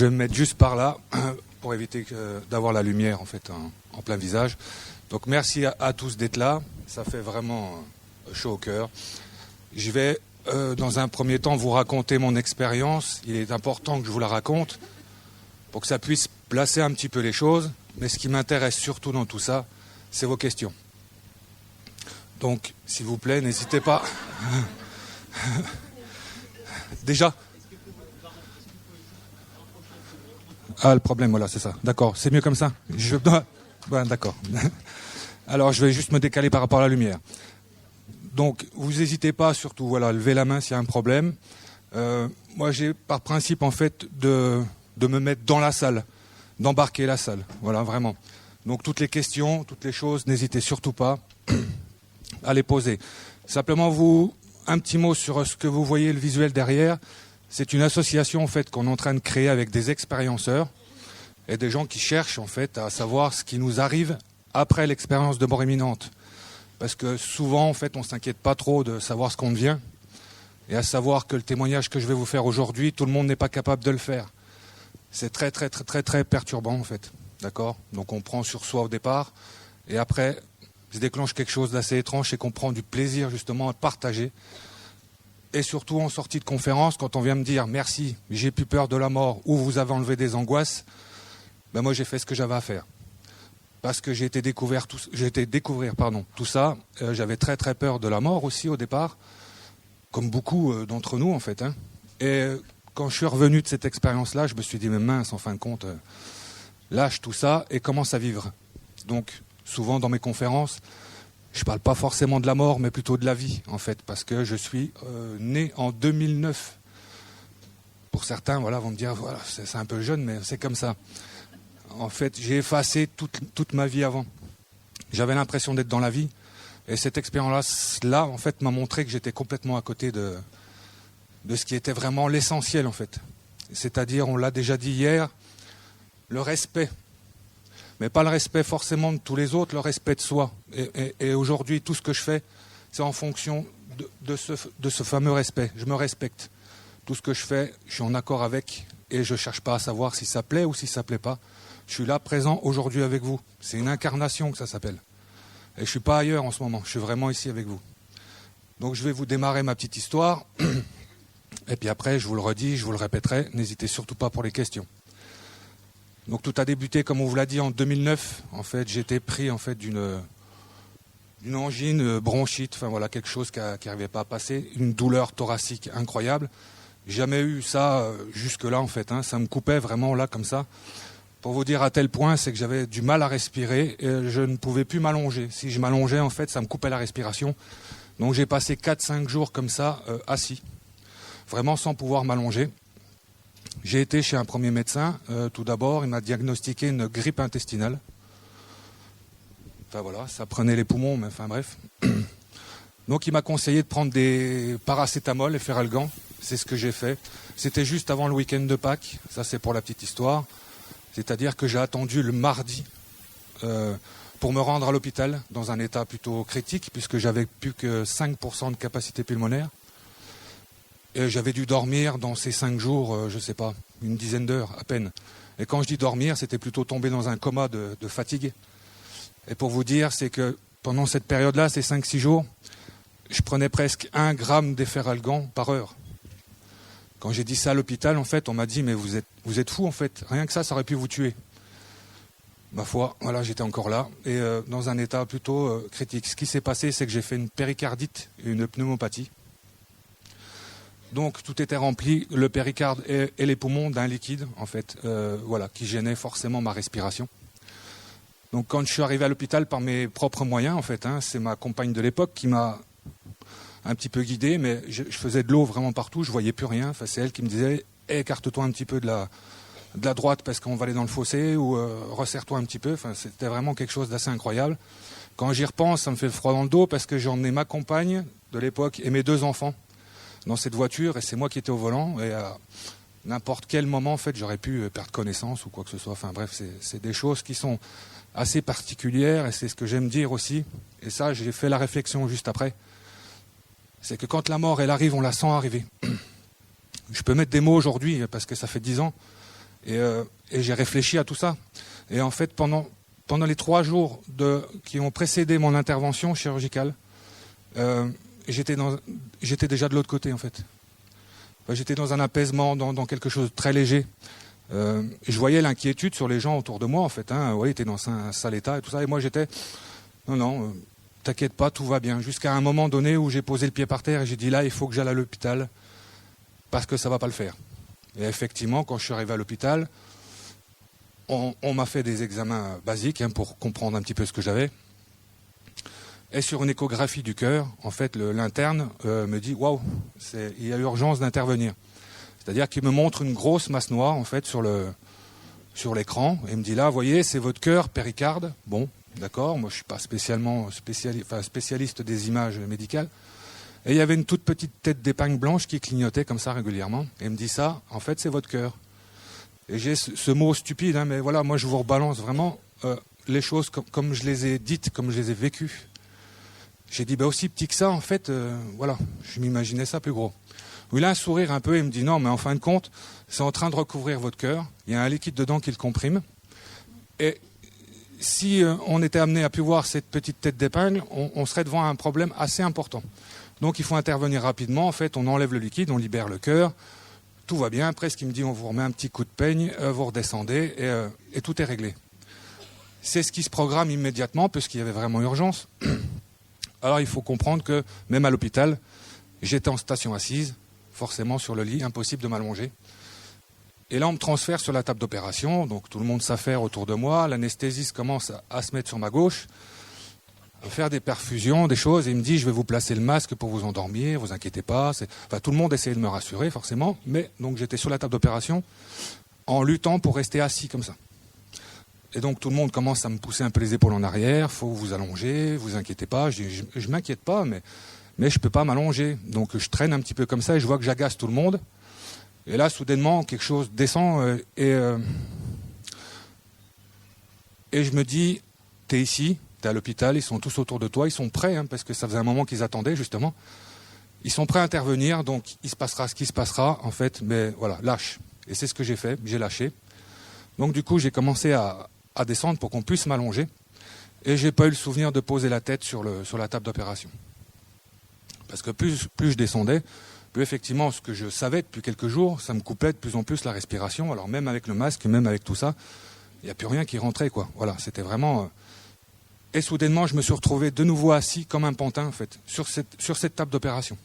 Je vais me mettre juste par là pour éviter d'avoir la lumière en fait en plein visage. Donc merci à tous d'être là, ça fait vraiment chaud au cœur. Je vais dans un premier temps vous raconter mon expérience. Il est important que je vous la raconte pour que ça puisse placer un petit peu les choses. Mais ce qui m'intéresse surtout dans tout ça, c'est vos questions. Donc, s'il vous plaît, n'hésitez pas. Déjà ? Ah, le problème, voilà, c'est ça. D'accord, c'est mieux comme ça ? Ouais, d'accord. Alors, je vais juste me décaler par rapport à la lumière. Donc, vous n'hésitez pas, surtout, voilà, levez la main s'il y a un problème. Moi, j'ai par principe, en fait, de me mettre dans la salle, d'embarquer la salle. Voilà, vraiment. Donc, toutes les questions, toutes les choses, n'hésitez surtout pas à les poser. Simplement, un petit mot sur ce que vous voyez, le visuel derrière. C'est une association, en fait, qu'on est en train de créer avec des expérienceurs et des gens qui cherchent, en fait, à savoir ce qui nous arrive après l'expérience de mort imminente. Parce que souvent, en fait, on ne s'inquiète pas trop de savoir ce qu'on devient. Et à savoir que le témoignage que je vais vous faire aujourd'hui, tout le monde n'est pas capable de le faire. C'est très, très, très, très, très perturbant, en fait. D'accord ? Donc on prend sur soi au départ. Et après, se déclenche quelque chose d'assez étrange, c'est qu'on prend du plaisir, justement, à partager. Et surtout, en sortie de conférence, quand on vient me dire « Merci, j'ai plus peur de la mort » ou « Vous avez enlevé des angoisses », ben moi, j'ai fait ce que j'avais à faire. Parce que j'ai été découvrir tout ça. J'avais très très peur de la mort aussi au départ, comme beaucoup d'entre nous en fait. Et quand je suis revenu de cette expérience-là, je me suis dit mais mince, en fin de compte, lâche tout ça et commence à vivre. Donc souvent dans mes conférences, je ne parle pas forcément de la mort, mais plutôt de la vie en fait, parce que je suis né en 2009. Pour certains, voilà, vont me dire voilà, c'est un peu jeune, mais c'est comme ça. En fait, j'ai effacé toute ma vie avant. J'avais l'impression d'être dans la vie. Et cette expérience-là, en fait, m'a montré que j'étais complètement à côté de ce qui était vraiment l'essentiel, en fait. C'est-à-dire, on l'a déjà dit hier, le respect. Mais pas le respect forcément de tous les autres, le respect de soi. Et aujourd'hui, tout ce que je fais, c'est en fonction de ce fameux respect. Je me respecte. Tout ce que je fais, je suis en accord avec. Et je ne cherche pas à savoir si ça plaît ou si ça ne plaît pas. Je suis là, présent, aujourd'hui avec vous. C'est une incarnation que ça s'appelle. Et je ne suis pas ailleurs en ce moment. Je suis vraiment ici avec vous. Donc je vais vous démarrer ma petite histoire. Et puis après, je vous le redis, je vous le répéterai. N'hésitez surtout pas pour les questions. Donc tout a débuté, comme on vous l'a dit, en 2009. En fait, j'étais pris en fait, d'une angine, bronchite, enfin voilà, quelque chose qui n'arrivait pas à passer. Une douleur thoracique incroyable. Jamais eu ça jusque-là, en fait. Ça me coupait vraiment là, comme ça. Pour vous dire à tel point, c'est que j'avais du mal à respirer et je ne pouvais plus m'allonger. Si je m'allongeais, en fait, ça me coupait la respiration. Donc j'ai passé 4-5 jours comme ça, assis, vraiment sans pouvoir m'allonger. J'ai été chez un premier médecin. Tout d'abord, il m'a diagnostiqué une grippe intestinale. Enfin voilà, ça prenait les poumons, mais enfin bref. Donc il m'a conseillé de prendre des paracétamol et Feralgan. C'est ce que j'ai fait. C'était juste avant le week-end de Pâques. Ça, c'est pour la petite histoire. C'est-à-dire que j'ai attendu le mardi pour me rendre à l'hôpital dans un état plutôt critique puisque j'avais plus que 5% de capacité pulmonaire. Et j'avais dû dormir dans ces 5 jours, je ne sais pas, une dizaine d'heures à peine. Et quand je dis dormir, c'était plutôt tomber dans un coma de fatigue. Et pour vous dire, c'est que pendant cette période-là, ces 5-6 jours, je prenais presque 1 gramme d'Efferalgan par heure. Quand j'ai dit ça à l'hôpital, en fait, on m'a dit « mais vous êtes fou, en fait. Rien que ça aurait pu vous tuer. » Ma foi, voilà, j'étais encore là, et dans un état plutôt critique. Ce qui s'est passé, c'est que j'ai fait une péricardite et une pneumopathie. Donc, tout était rempli, le péricarde et les poumons d'un liquide, en fait, voilà, qui gênait forcément ma respiration. Donc, quand je suis arrivé à l'hôpital par mes propres moyens, en fait, c'est ma compagne de l'époque qui m'a un petit peu guidé, mais je faisais de l'eau vraiment partout, je voyais plus rien. Enfin, c'est elle qui me disait écarte-toi un petit peu de la droite parce qu'on va aller dans le fossé, ou resserre-toi un petit peu. Enfin, c'était vraiment quelque chose d'assez incroyable. Quand j'y repense, ça me fait le froid dans le dos parce que j'ai emmené ma compagne de l'époque et mes 2 enfants dans cette voiture et c'est moi qui étais au volant. Et à n'importe quel moment, en fait, j'aurais pu perdre connaissance ou quoi que ce soit. Enfin bref, c'est des choses qui sont assez particulières et c'est ce que j'aime dire aussi. Et ça, j'ai fait la réflexion juste après. C'est que quand la mort, elle arrive, on la sent arriver. Je peux mettre des mots aujourd'hui, parce que ça fait 10 ans, Et j'ai réfléchi à tout ça. Et en fait, pendant les 3 jours qui ont précédé mon intervention chirurgicale, j'étais déjà de l'autre côté, en fait. Enfin, j'étais dans un apaisement, dans quelque chose de très léger. Je voyais l'inquiétude sur les gens autour de moi, en fait. Oui, t'es dans un sale état et tout ça. Et moi, j'étais... Non, t'inquiète pas, tout va bien. Jusqu'à un moment donné où j'ai posé le pied par terre et j'ai dit, là, il faut que j'aille à l'hôpital parce que ça va pas le faire. Et effectivement, quand je suis arrivé à l'hôpital, on m'a fait des examens basiques pour comprendre un petit peu ce que j'avais. Et sur une échographie du cœur, en fait, l'interne me dit, waouh, il y a urgence d'intervenir. C'est-à-dire qu'il me montre une grosse masse noire, en fait, sur l'écran. Et il me dit, là, vous voyez, c'est votre cœur péricarde. Bon, d'accord, moi je ne suis pas spécialiste des images médicales. Et il y avait une toute petite tête d'épingle blanche qui clignotait comme ça régulièrement. Et il me dit ça, en fait c'est votre cœur. Et j'ai ce mot stupide, mais voilà, moi je vous rebalance vraiment les choses comme je les ai dites, comme je les ai vécues. J'ai dit, aussi petit que ça, en fait, voilà, je m'imaginais ça plus gros. Il a un sourire un peu et il me dit, non, mais en fin de compte, c'est en train de recouvrir votre cœur. Il y a un liquide dedans qui le comprime. Et si on était amené à pu voir cette petite tête d'épingle, on serait devant un problème assez important. Donc il faut intervenir rapidement. En fait, on enlève le liquide, on libère le cœur. Tout va bien. Après, ce qu'il me dit, on vous remet un petit coup de peigne, vous redescendez et tout est réglé. C'est ce qui se programme immédiatement puisqu'il y avait vraiment urgence. Alors il faut comprendre que même à l'hôpital, j'étais en station assise, forcément sur le lit, impossible de m'allonger. Et là, on me transfère sur la table d'opération, donc tout le monde s'affaire autour de moi, l'anesthésiste commence à se mettre sur ma gauche, à faire des perfusions, des choses, et il me dit, je vais vous placer le masque pour vous endormir, vous inquiétez pas. Enfin, tout le monde essayait de me rassurer, forcément, mais donc j'étais sur la table d'opération en luttant pour rester assis comme ça. Et donc tout le monde commence à me pousser un peu les épaules en arrière, faut vous allonger, vous inquiétez pas. Je m'inquiète pas, mais je peux pas m'allonger. Donc je traîne un petit peu comme ça et je vois que j'agace tout le monde. Et là, soudainement, quelque chose descend et je me dis, t'es ici, t'es à l'hôpital, ils sont tous autour de toi, ils sont prêts, parce que ça faisait un moment qu'ils attendaient, justement. Ils sont prêts à intervenir, donc il se passera ce qui se passera, en fait, mais voilà, lâche. Et c'est ce que j'ai fait, j'ai lâché. Donc du coup, j'ai commencé à descendre pour qu'on puisse m'allonger. Et j'ai pas eu le souvenir de poser la tête sur la table d'opération. Parce que plus je descendais, plus effectivement, ce que je savais depuis quelques jours, ça me coupait de plus en plus la respiration. Alors même avec le masque, même avec tout ça, il n'y a plus rien qui rentrait, quoi. Voilà, c'était vraiment... Et soudainement, je me suis retrouvé de nouveau assis comme un pantin, en fait, sur cette table d'opération.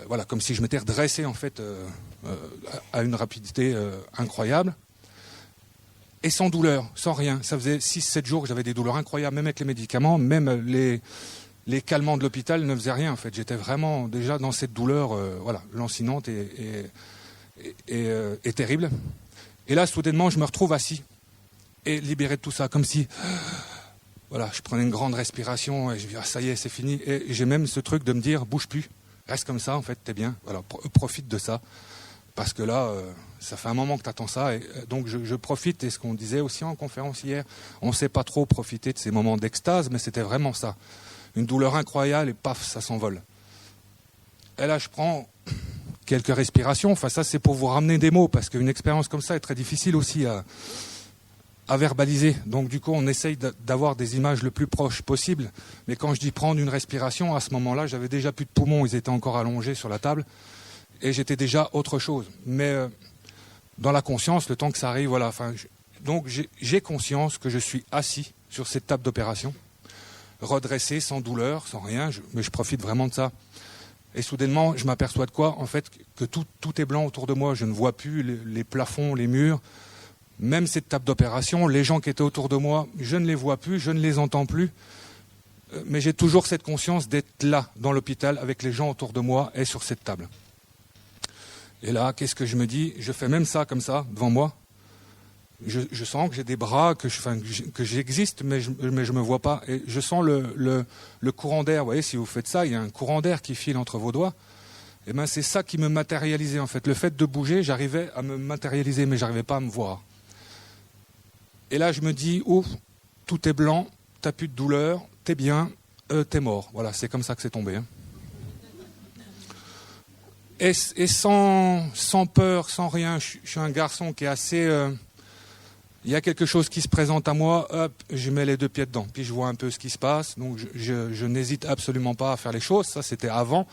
Voilà, comme si je m'étais redressé, en fait, à une rapidité incroyable. Et sans douleur, sans rien. Ça faisait 6-7 jours que j'avais des douleurs incroyables, même avec les médicaments, même les calmants de l'hôpital ne faisaient rien, en fait. J'étais vraiment déjà dans cette douleur lancinante et terrible. Et là, soudainement, je me retrouve assis et libéré de tout ça, comme si... Voilà, je prenais une grande respiration et je me dis, ça y est, c'est fini. Et j'ai même ce truc de me dire, bouge plus, reste comme ça, en fait, t'es bien. Voilà, profite de ça. Parce que là, ça fait un moment que tu attends ça. Et donc, je profite, et ce qu'on disait aussi en conférence hier, on ne sait pas trop profiter de ces moments d'extase, mais c'était vraiment ça. Une douleur incroyable et paf, ça s'envole. Et là, je prends quelques respirations. Enfin, ça, c'est pour vous ramener des mots, parce qu'une expérience comme ça est très difficile aussi à verbaliser. Donc, du coup, on essaye d'avoir des images le plus proches possible. Mais quand je dis prendre une respiration, à ce moment-là, j'avais déjà plus de poumons. Ils étaient encore allongés sur la table. Et j'étais déjà autre chose. Mais dans la conscience, le temps que ça arrive, voilà. Donc j'ai conscience que je suis assis sur cette table d'opération, redressé, sans douleur, sans rien, mais je profite vraiment de ça. Et soudainement, je m'aperçois de quoi? En fait, que tout est blanc autour de moi. Je ne vois plus les plafonds, les murs, même cette table d'opération. Les gens qui étaient autour de moi, je ne les vois plus, je ne les entends plus. Mais j'ai toujours cette conscience d'être là, dans l'hôpital, avec les gens autour de moi et sur cette table. Et là, qu'est-ce que je me dis? Je fais même ça, comme ça, devant moi. Je sens que j'ai des bras, que j'existe, mais je me vois pas. Et je sens le courant d'air. Vous voyez, si vous faites ça, il y a un courant d'air qui file entre vos doigts. Et ben, c'est ça qui me matérialisait, en fait. Le fait de bouger, j'arrivais à me matérialiser, mais j'arrivais pas à me voir. Et là, je me dis, ouf, tout est blanc, t'as plus de douleur, t'es bien, t'es mort. Voilà, c'est comme ça que c'est tombé. et sans peur, sans rien. Je suis un garçon qui est assez... il y a quelque chose qui se présente à moi, hop, je mets les deux pieds dedans. Puis je vois un peu ce qui se passe. Donc je n'hésite absolument pas à faire les choses. Ça, c'était avant.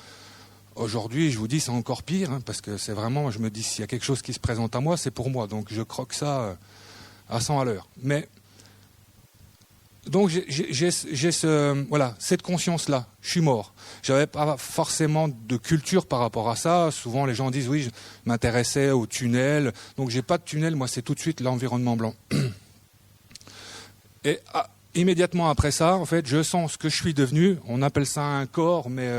Aujourd'hui, je vous dis, c'est encore pire, hein, parce que c'est vraiment, je me dis, s'il y a quelque chose qui se présente à moi, c'est pour moi. Donc je croque ça à 100 à l'heure. Mais donc j'ai cette conscience-là. Je suis mort. J'avais pas forcément de culture par rapport à ça. Souvent, les gens disent, oui, je m'intéressais au tunnel. Donc j'ai pas de tunnel. Moi, c'est tout de suite l'environnement blanc. Et immédiatement après ça, en fait, je sens ce que je suis devenu. On appelle ça un corps, mais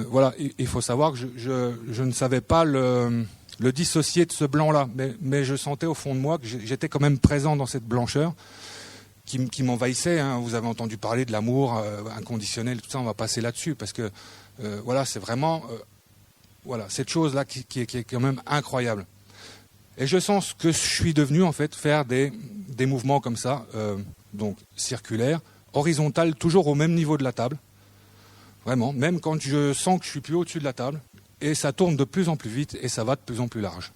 voilà, il faut savoir que je ne savais pas le dissocier de ce blanc-là, mais je sentais au fond de moi que j'étais quand même présent dans cette blancheur qui m'envahissait. Hein. Vous avez entendu parler de l'amour inconditionnel, tout ça, on va passer là-dessus, parce que voilà, c'est vraiment voilà, cette chose-là qui est quand même incroyable. Et je sens ce que je suis devenu, en fait, faire des mouvements comme ça, donc circulaires, horizontales, toujours au même niveau de la table. Vraiment, même quand je sens que je suis plus au-dessus de la table, et ça tourne de plus en plus vite, et ça va de plus en plus large.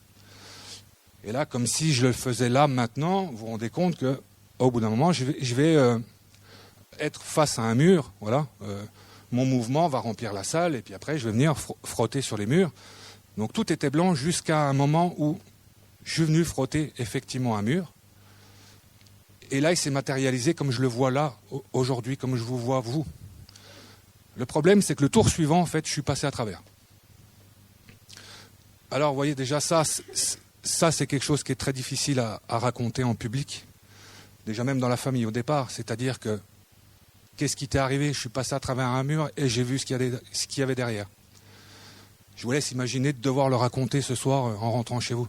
Et là, comme si je le faisais là, maintenant, vous vous rendez compte qu'au bout d'un moment, je vais être face à un mur, voilà. Mon mouvement va remplir la salle, et puis après, je vais venir frotter sur les murs. Donc tout était blanc jusqu'à un moment où je suis venu frotter effectivement un mur. Et là, il s'est matérialisé comme je le vois là, aujourd'hui, comme je vous vois vous. Le problème, c'est que le tour suivant, en fait, je suis passé à travers. Alors, vous voyez, déjà, ça c'est quelque chose qui est très difficile à raconter en public. Déjà, même dans la famille, au départ. C'est-à-dire que, qu'est-ce qui t'est arrivé? Je suis passé à travers un mur et j'ai vu ce qu'il y avait derrière. Je vous laisse imaginer de devoir le raconter ce soir en rentrant chez vous.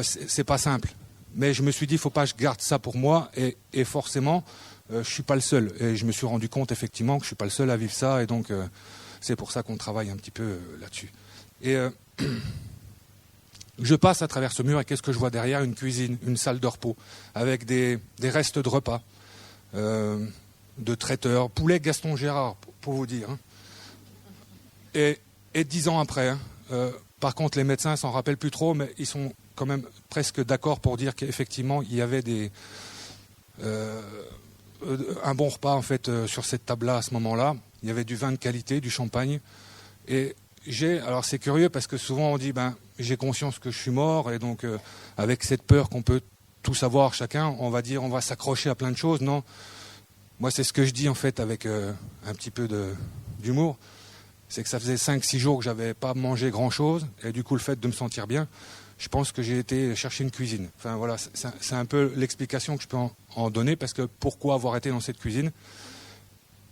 C'est pas simple. Mais je me suis dit, il ne faut pas que je garde ça pour moi. Et forcément... je ne suis pas le seul. Et je me suis rendu compte effectivement que je ne suis pas le seul à vivre ça. Et donc, c'est pour ça qu'on travaille un petit peu là-dessus. Et je passe à travers ce mur et qu'est-ce que je vois derrière? Une cuisine, une salle de repos, avec des restes de repas, de traiteurs. Poulet Gaston Gérard, pour vous dire. Hein. Et 10 ans après, hein, par contre, les médecins s'en rappellent plus trop, mais ils sont quand même presque d'accord pour dire qu'effectivement, il y avait un bon repas en fait sur cette table-là à ce moment-là. Il y avait du vin de qualité, du champagne. Et alors c'est curieux parce que souvent on dit j'ai conscience que je suis mort et donc avec cette peur qu'on peut tout savoir chacun, on va dire on va s'accrocher à plein de choses. Non, moi c'est ce que je dis en fait avec un petit peu d'humour. C'est que ça faisait 5-6 jours que j'avais pas mangé grand-chose et du coup le fait de me sentir bien, je pense que j'ai été chercher une cuisine. Enfin voilà, c'est un peu l'explication que je peux en donner, parce que pourquoi avoir été dans cette cuisine?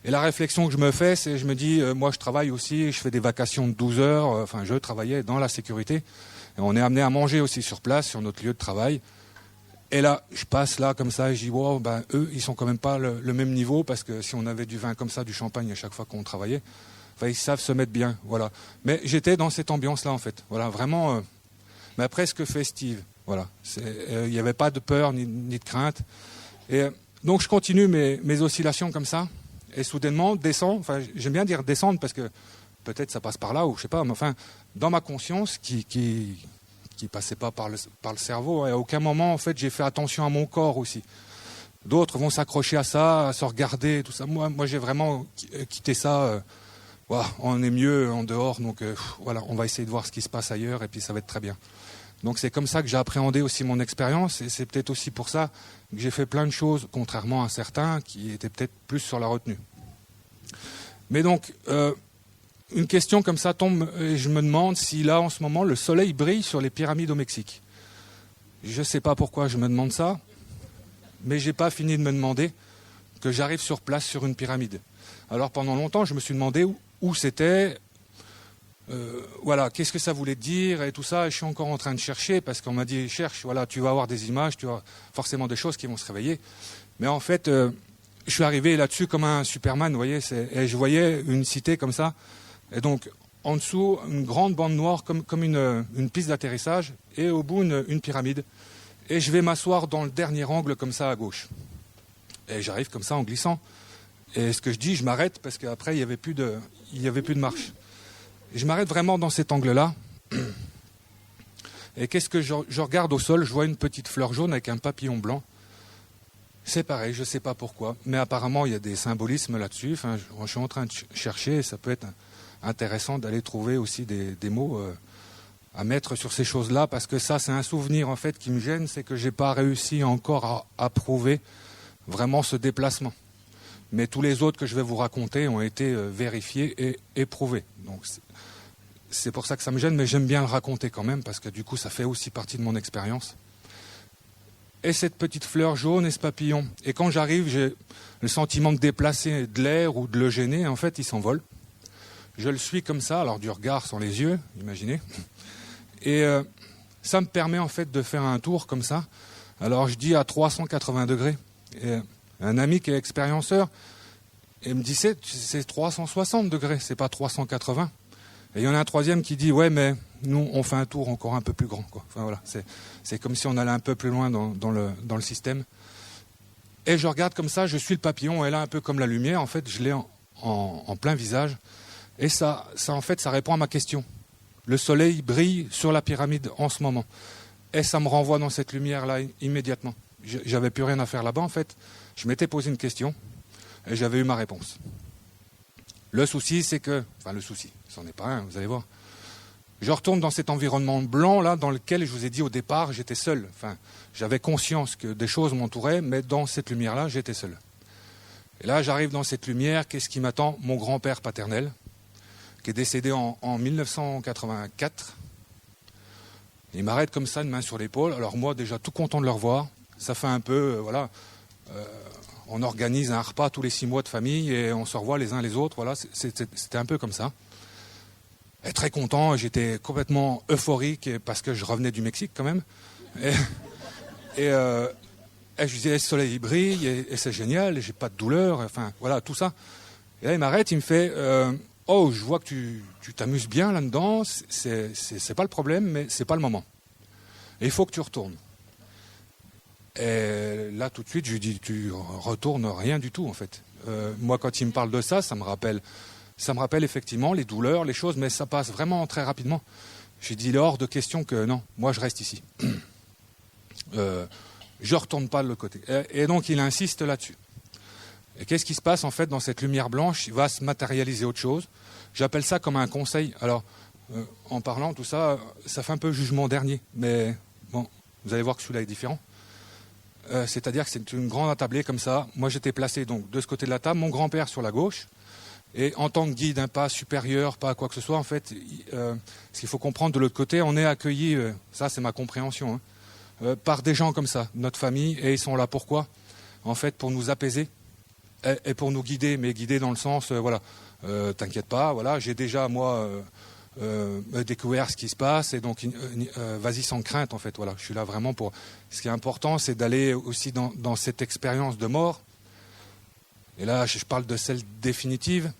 Et la réflexion que je me fais, c'est je me dis, moi je travaille aussi, je fais des vacations de 12 heures, enfin je travaillais dans la sécurité, et on est amené à manger aussi sur place, sur notre lieu de travail. Et là, je passe là comme ça, et je dis, wow, eux, ils sont quand même pas le même niveau, parce que si on avait du vin comme ça, du champagne à chaque fois qu'on travaillait, enfin, ils savent se mettre bien, voilà. Mais j'étais dans cette ambiance-là, en fait, voilà, vraiment... mais presque festive. Voilà. Il n'y avait pas de peur ni de crainte. Et donc je continue mes oscillations comme ça. Et soudainement, descend. Enfin, j'aime bien dire descendre parce que peut-être ça passe par là ou je sais pas. Mais enfin, dans ma conscience qui passait pas par le cerveau, et à aucun moment en fait j'ai fait attention à mon corps aussi. D'autres vont s'accrocher à ça, à se regarder, tout ça. Moi j'ai vraiment quitté ça. Voilà, on est mieux en dehors, donc voilà, on va essayer de voir ce qui se passe ailleurs et puis ça va être très bien. Donc c'est comme ça que j'ai appréhendé aussi mon expérience et c'est peut-être aussi pour ça que j'ai fait plein de choses, contrairement à certains qui étaient peut-être plus sur la retenue. Mais donc, une question comme ça tombe et je me demande si là en ce moment le soleil brille sur les pyramides au Mexique. Je ne sais pas pourquoi je me demande ça, mais je n'ai pas fini de me demander que j'arrive sur place sur une pyramide. Alors pendant longtemps je me suis demandé où c'était... voilà, qu'est-ce que ça voulait dire et tout ça, et je suis encore en train de chercher parce qu'on m'a dit cherche, voilà, tu vas avoir des images, tu vas forcément des choses qui vont se réveiller. Mais en fait, je suis arrivé là-dessus comme un Superman, vous voyez, et je voyais une cité comme ça, et donc en dessous une grande bande noire comme une piste d'atterrissage, et au bout une pyramide. Et je vais m'asseoir dans le dernier angle comme ça à gauche. Et j'arrive comme ça en glissant. Et ce que je dis, je m'arrête parce qu'après il y avait plus de marche. Je m'arrête vraiment dans cet angle-là. Et qu'est-ce que je regarde au sol? Je vois une petite fleur jaune avec un papillon blanc. C'est pareil, je ne sais pas pourquoi. Mais apparemment, il y a des symbolismes là-dessus. Enfin, je suis en train de chercher et ça peut être intéressant d'aller trouver aussi des mots à mettre sur ces choses-là. Parce que ça, c'est un souvenir en fait qui me gêne. C'est que je n'ai pas réussi encore à prouver vraiment ce déplacement. Mais tous les autres que je vais vous raconter ont été vérifiés et éprouvés. Donc c'est pour ça que ça me gêne, mais j'aime bien le raconter quand même, parce que du coup, ça fait aussi partie de mon expérience. Et cette petite fleur jaune et ce papillon. Et quand j'arrive, j'ai le sentiment de déplacer de l'air ou de le gêner. En fait, il s'envole. Je le suis comme ça, alors du regard sans les yeux, imaginez. Et ça me permet en fait de faire un tour comme ça. Alors je dis à 380 degrés. Et un ami qui est expérienceur, il me dit c'est 360 degrés, c'est pas 380. Et il y en a un troisième qui dit ouais, mais nous on fait un tour encore un peu plus grand, quoi. Enfin voilà, c'est comme si on allait un peu plus loin dans le système. Et je regarde comme ça, je suis le papillon, et là un peu comme la lumière, en fait je l'ai en plein visage. Et ça en fait ça répond à ma question. Le soleil brille sur la pyramide en ce moment. Et ça me renvoie dans cette lumière-là immédiatement. J'avais plus rien à faire là-bas en fait. Je m'étais posé une question et j'avais eu ma réponse. Le souci, c'est que... Enfin, le souci, c'en est pas un, vous allez voir. Je retourne dans cet environnement blanc, là, dans lequel je vous ai dit au départ, j'étais seul. Enfin, j'avais conscience que des choses m'entouraient, mais dans cette lumière-là, j'étais seul. Et là, j'arrive dans cette lumière, qu'est-ce qui m'attend? Mon grand-père paternel, qui est décédé en 1984. Il m'arrête comme ça, une main sur l'épaule. Alors moi, déjà, tout content de le revoir. Ça fait un peu, on organise un repas tous les 6 mois de famille et on se revoit les uns les autres. Voilà, c'était un peu comme ça. Et très content, j'étais complètement euphorique parce que je revenais du Mexique quand même. Et je disais, le soleil il brille et c'est génial, et j'ai pas de douleur, enfin voilà, tout ça. Et là il m'arrête, il me fait, oh, je vois que tu t'amuses bien là-dedans, c'est pas le problème, mais c'est pas le moment. Et il faut que tu retournes. Et là, tout de suite, je lui dis, tu retournes rien du tout, en fait. Moi, quand il me parle de ça, ça me rappelle effectivement les douleurs, les choses, mais ça passe vraiment très rapidement. J'ai dit, il est hors de question que non, moi, je reste ici. Je retourne pas de l'autre côté. Et donc, il insiste là-dessus. Et qu'est-ce qui se passe, en fait, dans cette lumière blanche? Il va se matérialiser autre chose. J'appelle ça comme un conseil. Alors, en parlant, tout ça, ça fait un peu jugement dernier. Mais bon, vous allez voir que celui-là est différent. C'est-à-dire que c'est une grande attablée comme ça. Moi, j'étais placé donc de ce côté de la table, mon grand-père sur la gauche. Et en tant que guide, pas supérieur, pas quoi que ce soit, en fait, ce qu'il faut comprendre de l'autre côté, on est accueilli, ça c'est ma compréhension, par des gens comme ça, notre famille, et ils sont là pourquoi? En fait, pour nous apaiser et pour nous guider, mais guider dans le sens, t'inquiète pas, voilà, j'ai déjà, moi... découvert ce qui se passe et donc vas-y sans crainte en fait, voilà, je suis là vraiment pour... Ce qui est important, c'est d'aller aussi dans cette expérience de mort, et là je parle de celle définitive,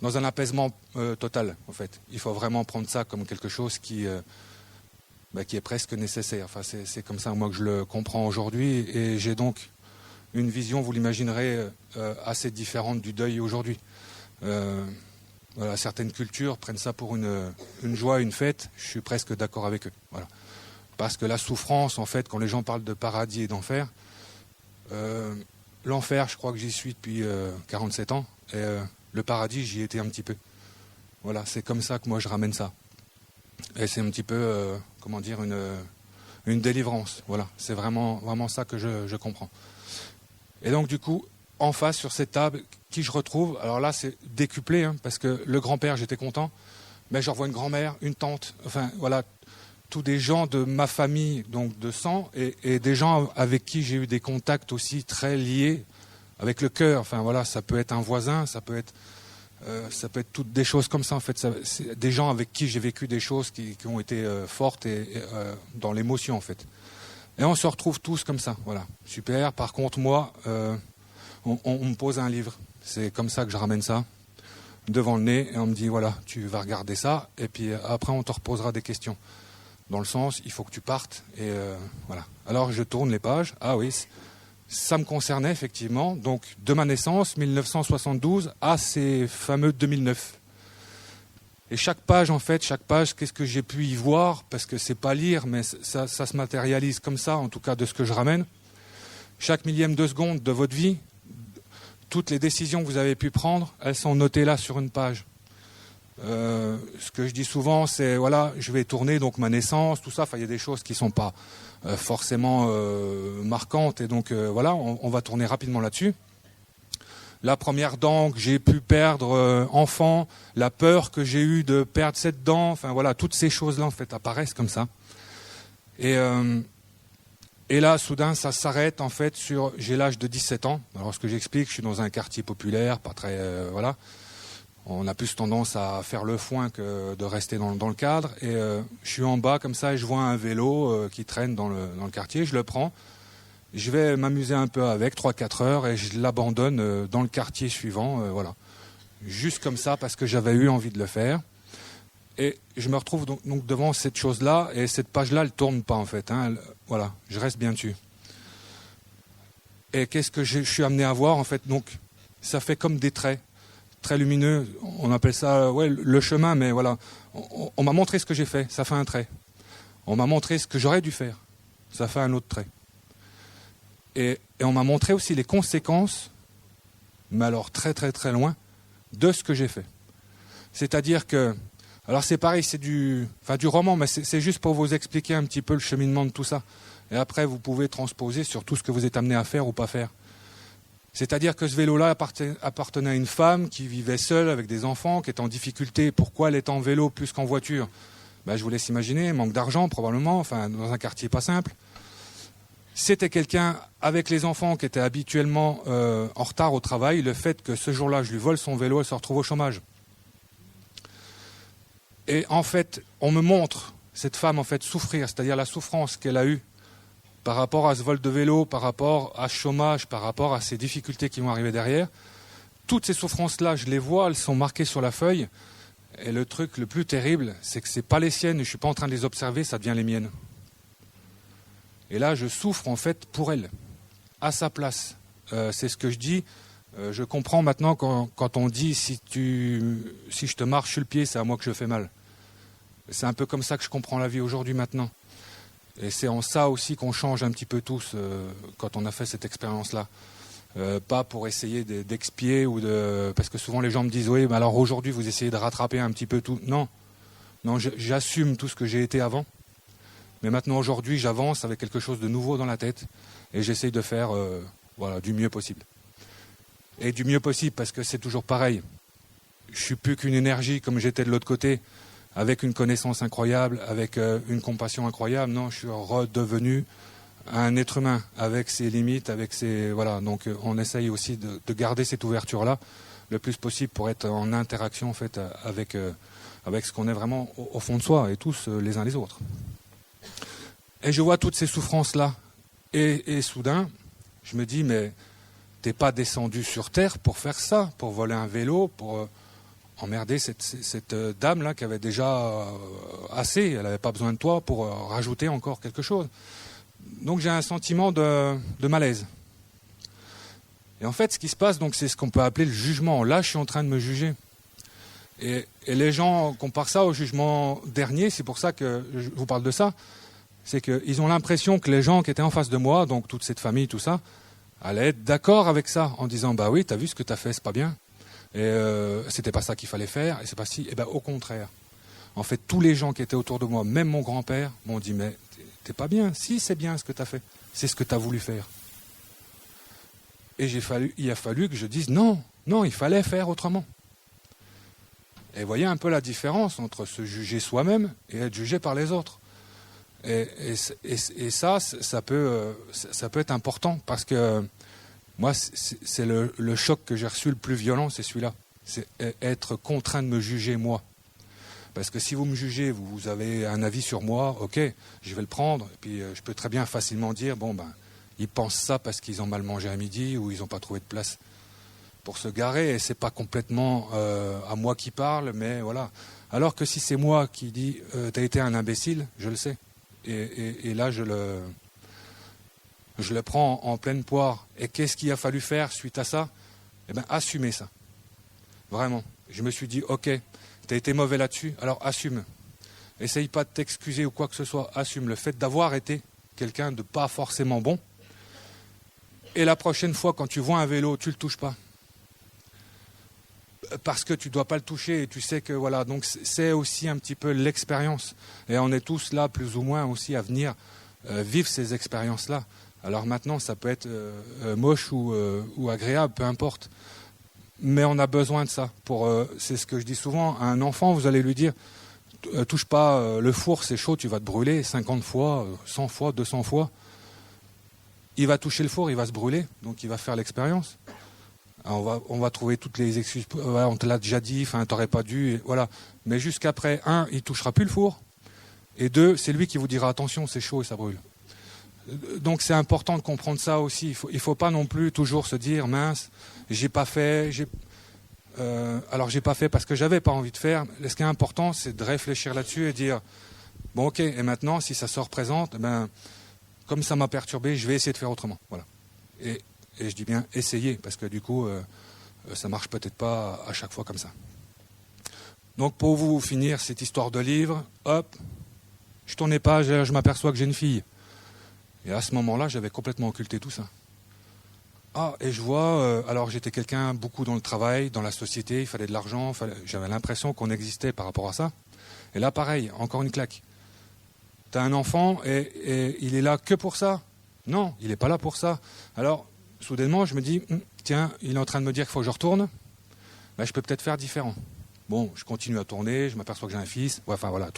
dans un apaisement total en fait. Il faut vraiment prendre ça comme quelque chose qui est presque nécessaire, enfin, c'est comme ça moi que je le comprends aujourd'hui, et j'ai donc une vision, vous l'imaginerez, assez différente du deuil aujourd'hui. Voilà, certaines cultures prennent ça pour une joie, une fête. Je suis presque d'accord avec eux. Voilà. Parce que la souffrance, en fait, quand les gens parlent de paradis et d'enfer, l'enfer, je crois que j'y suis depuis 47 ans. Et le paradis, j'y étais un petit peu. Voilà, c'est comme ça que moi je ramène ça. Et c'est un petit peu, une délivrance. Voilà, c'est vraiment ça que je comprends. Et donc, du coup, en face, sur cette table, qui je retrouve, alors là c'est décuplé, parce que le grand-père j'étais content, mais je revois une grand-mère, une tante, enfin voilà, tous des gens de ma famille, donc de sang, et des gens avec qui j'ai eu des contacts aussi très liés avec le cœur, enfin voilà, ça peut être un voisin, ça peut être toutes des choses comme ça en fait, c'est des gens avec qui j'ai vécu des choses qui ont été fortes et dans l'émotion en fait. Et on se retrouve tous comme ça, voilà, super. Par contre moi, on me pose un livre. C'est comme ça que je ramène ça devant le nez et on me dit voilà, tu vas regarder ça et puis après on te reposera des questions. Dans le sens, il faut que tu partes et voilà. Alors je tourne les pages. Ah oui, ça me concernait effectivement. Donc de ma naissance, 1972, à ces fameux 2009. Et chaque page, qu'est-ce que j'ai pu y voir, parce que c'est pas lire, mais ça se matérialise comme ça, en tout cas de ce que je ramène. Chaque millième de seconde de votre vie, toutes les décisions que vous avez pu prendre, elles sont notées là sur une page. Ce que je dis souvent, c'est voilà, je vais tourner donc ma naissance, tout ça. Enfin, il y a des choses qui sont pas forcément marquantes, et donc voilà, on va tourner rapidement là-dessus. La première dent que j'ai pu perdre enfant, la peur que j'ai eue de perdre cette dent, enfin voilà, toutes ces choses-là en fait apparaissent comme ça. Et là, soudain, ça s'arrête en fait sur, j'ai l'âge de 17 ans. Alors ce que j'explique, je suis dans un quartier populaire, pas très, voilà. On a plus tendance à faire le foin que de rester dans le cadre. Et je suis en bas comme ça et je vois un vélo qui traîne dans le quartier, je le prends. Je vais m'amuser un peu avec, 3-4 heures, et je l'abandonne dans le quartier suivant, voilà. Juste comme ça, parce que j'avais eu envie de le faire. Et je me retrouve donc devant cette chose-là, et cette page-là, elle ne tourne pas en fait. Hein, voilà, je reste bien dessus. Et qu'est-ce que je suis amené à voir en fait? Donc, ça fait comme des traits, très lumineux. On appelle ça le chemin, mais voilà. On m'a montré ce que j'ai fait, ça fait un trait. On m'a montré ce que j'aurais dû faire, ça fait un autre trait. Et on m'a montré aussi les conséquences, mais alors très très très loin, de ce que j'ai fait. C'est-à-dire que, alors c'est pareil, c'est du roman, mais c'est juste pour vous expliquer un petit peu le cheminement de tout ça. Et après, vous pouvez transposer sur tout ce que vous êtes amené à faire ou pas faire. C'est-à-dire que ce vélo-là appartenait à une femme qui vivait seule avec des enfants, qui était en difficulté. Pourquoi elle est en vélo plus qu'en voiture? Je vous laisse imaginer, manque d'argent probablement, enfin dans un quartier pas simple. C'était quelqu'un avec les enfants qui était habituellement en retard au travail. Le fait que ce jour-là, je lui vole son vélo, elle se retrouve au chômage. Et en fait, on me montre cette femme en fait souffrir, c'est-à-dire la souffrance qu'elle a eue par rapport à ce vol de vélo, par rapport à ce chômage, par rapport à ces difficultés qui vont arriver derrière. Toutes ces souffrances-là, je les vois, elles sont marquées sur la feuille. Et le truc le plus terrible, c'est que ce n'est pas les siennes, je ne suis pas en train de les observer, ça devient les miennes. Et là, je souffre en fait pour elle, à sa place. C'est ce que je dis. Je comprends maintenant quand on dit si je te marche sur le pied, c'est à moi que je fais mal. C'est un peu comme ça que je comprends la vie aujourd'hui maintenant. Et c'est en ça aussi qu'on change un petit peu tous quand on a fait cette expérience-là. Pas pour essayer d'expier ou parce que souvent les gens me disent oui, mais alors aujourd'hui vous essayez de rattraper un petit peu tout. Non, j'assume tout ce que j'ai été avant. Mais maintenant, aujourd'hui, j'avance avec quelque chose de nouveau dans la tête et j'essaye de faire du mieux possible. Et du mieux possible parce que c'est toujours pareil. Je ne suis plus qu'une énergie comme j'étais de l'autre côté, avec une connaissance incroyable, avec une compassion incroyable. Non, je suis redevenu un être humain avec ses limites, avec ses... Voilà, donc on essaye aussi de garder cette ouverture-là le plus possible pour être en interaction en fait, avec ce qu'on est vraiment au fond de soi et tous les uns les autres. Et je vois toutes ces souffrances-là. Et soudain, je me dis, mais t'es pas descendu sur Terre pour faire ça, pour voler un vélo, pour emmerder cette dame-là qui avait déjà assez. Elle n'avait pas besoin de toi pour rajouter encore quelque chose. Donc j'ai un sentiment de malaise. Et en fait, ce qui se passe, donc, c'est ce qu'on peut appeler le jugement. Là, je suis en train de me juger. Et les gens comparent ça au jugement dernier. C'est pour ça que je vous parle de ça. C'est qu'ils ont l'impression que les gens qui étaient en face de moi, donc toute cette famille, tout ça, allaient être d'accord avec ça, en disant « Bah oui, t'as vu ce que t'as fait, c'est pas bien. Et c'était pas ça qu'il fallait faire, et c'est pas si... » Et bien au contraire. En fait, tous les gens qui étaient autour de moi, même mon grand-père, m'ont dit « Mais t'es pas bien. Si, c'est bien ce que t'as fait. C'est ce que t'as voulu faire. » Et il a fallu que je dise « Non, il fallait faire autrement. » Et voyez un peu la différence entre se juger soi-même et être jugé par les autres. Et ça peut être important parce que moi, c'est le choc que j'ai reçu le plus violent, c'est celui-là. C'est être contraint de me juger moi. Parce que si vous me jugez, vous avez un avis sur moi, ok, je vais le prendre. Et puis je peux très bien facilement dire, ils pensent ça parce qu'ils ont mal mangé à midi ou ils n'ont pas trouvé de place pour se garer. Et c'est pas complètement à moi qui parle, mais voilà. Alors que si c'est moi qui dis, t'as été un imbécile, je le sais. Et là, je le prends en pleine poire. Et qu'est-ce qu'il a fallu faire suite à ça? Assumer ça. Vraiment. Je me suis dit, ok, tu tu as été mauvais là-dessus, alors assume. Essaye pas de t'excuser ou quoi que ce soit, assume le fait d'avoir été quelqu'un de pas forcément bon. Et la prochaine fois, quand tu vois un vélo, tu le touches pas. Parce que tu dois pas le toucher et tu sais que voilà. Donc c'est aussi un petit peu l'expérience. Et on est tous là, plus ou moins aussi, à venir vivre ces expériences-là. Alors maintenant, ça peut être moche ou agréable, peu importe. Mais on a besoin de ça. C'est ce que je dis souvent. À un enfant, vous allez lui dire, touche pas le four, c'est chaud, tu vas te brûler 50 fois, 100 fois, 200 fois. Il va toucher le four, il va se brûler, donc il va faire l'expérience. On va trouver toutes les excuses. On te l'a déjà dit, t'aurais pas dû, voilà. Mais jusqu'après, il touchera plus le four. Et 2, c'est lui qui vous dira attention, c'est chaud et ça brûle. Donc c'est important de comprendre ça aussi. Il faut pas non plus toujours se dire mince, j'ai pas fait, alors j'ai pas fait parce que j'avais pas envie de faire. Ce qui est important, c'est de réfléchir là-dessus et dire bon ok, et maintenant si ça se représente, comme ça m'a perturbé, je vais essayer de faire autrement. Voilà. Et je dis bien essayer parce que du coup ça marche peut-être pas à chaque fois comme ça. Donc pour vous finir cette histoire de livre, hop, je tournais pas, je m'aperçois que j'ai une fille. Et à ce moment-là, j'avais complètement occulté tout ça. Et je vois, alors j'étais quelqu'un beaucoup dans le travail, dans la société, il fallait de l'argent, j'avais l'impression qu'on existait par rapport à ça. Et là, pareil, encore une claque. T'as un enfant et il est là que pour ça? Non, il n'est pas là pour ça. Alors, soudainement, je me dis, tiens, il est en train de me dire qu'il faut que je retourne. Je peux peut-être faire différent. Bon, je continue à tourner, je m'aperçois que j'ai un fils. Enfin, voilà.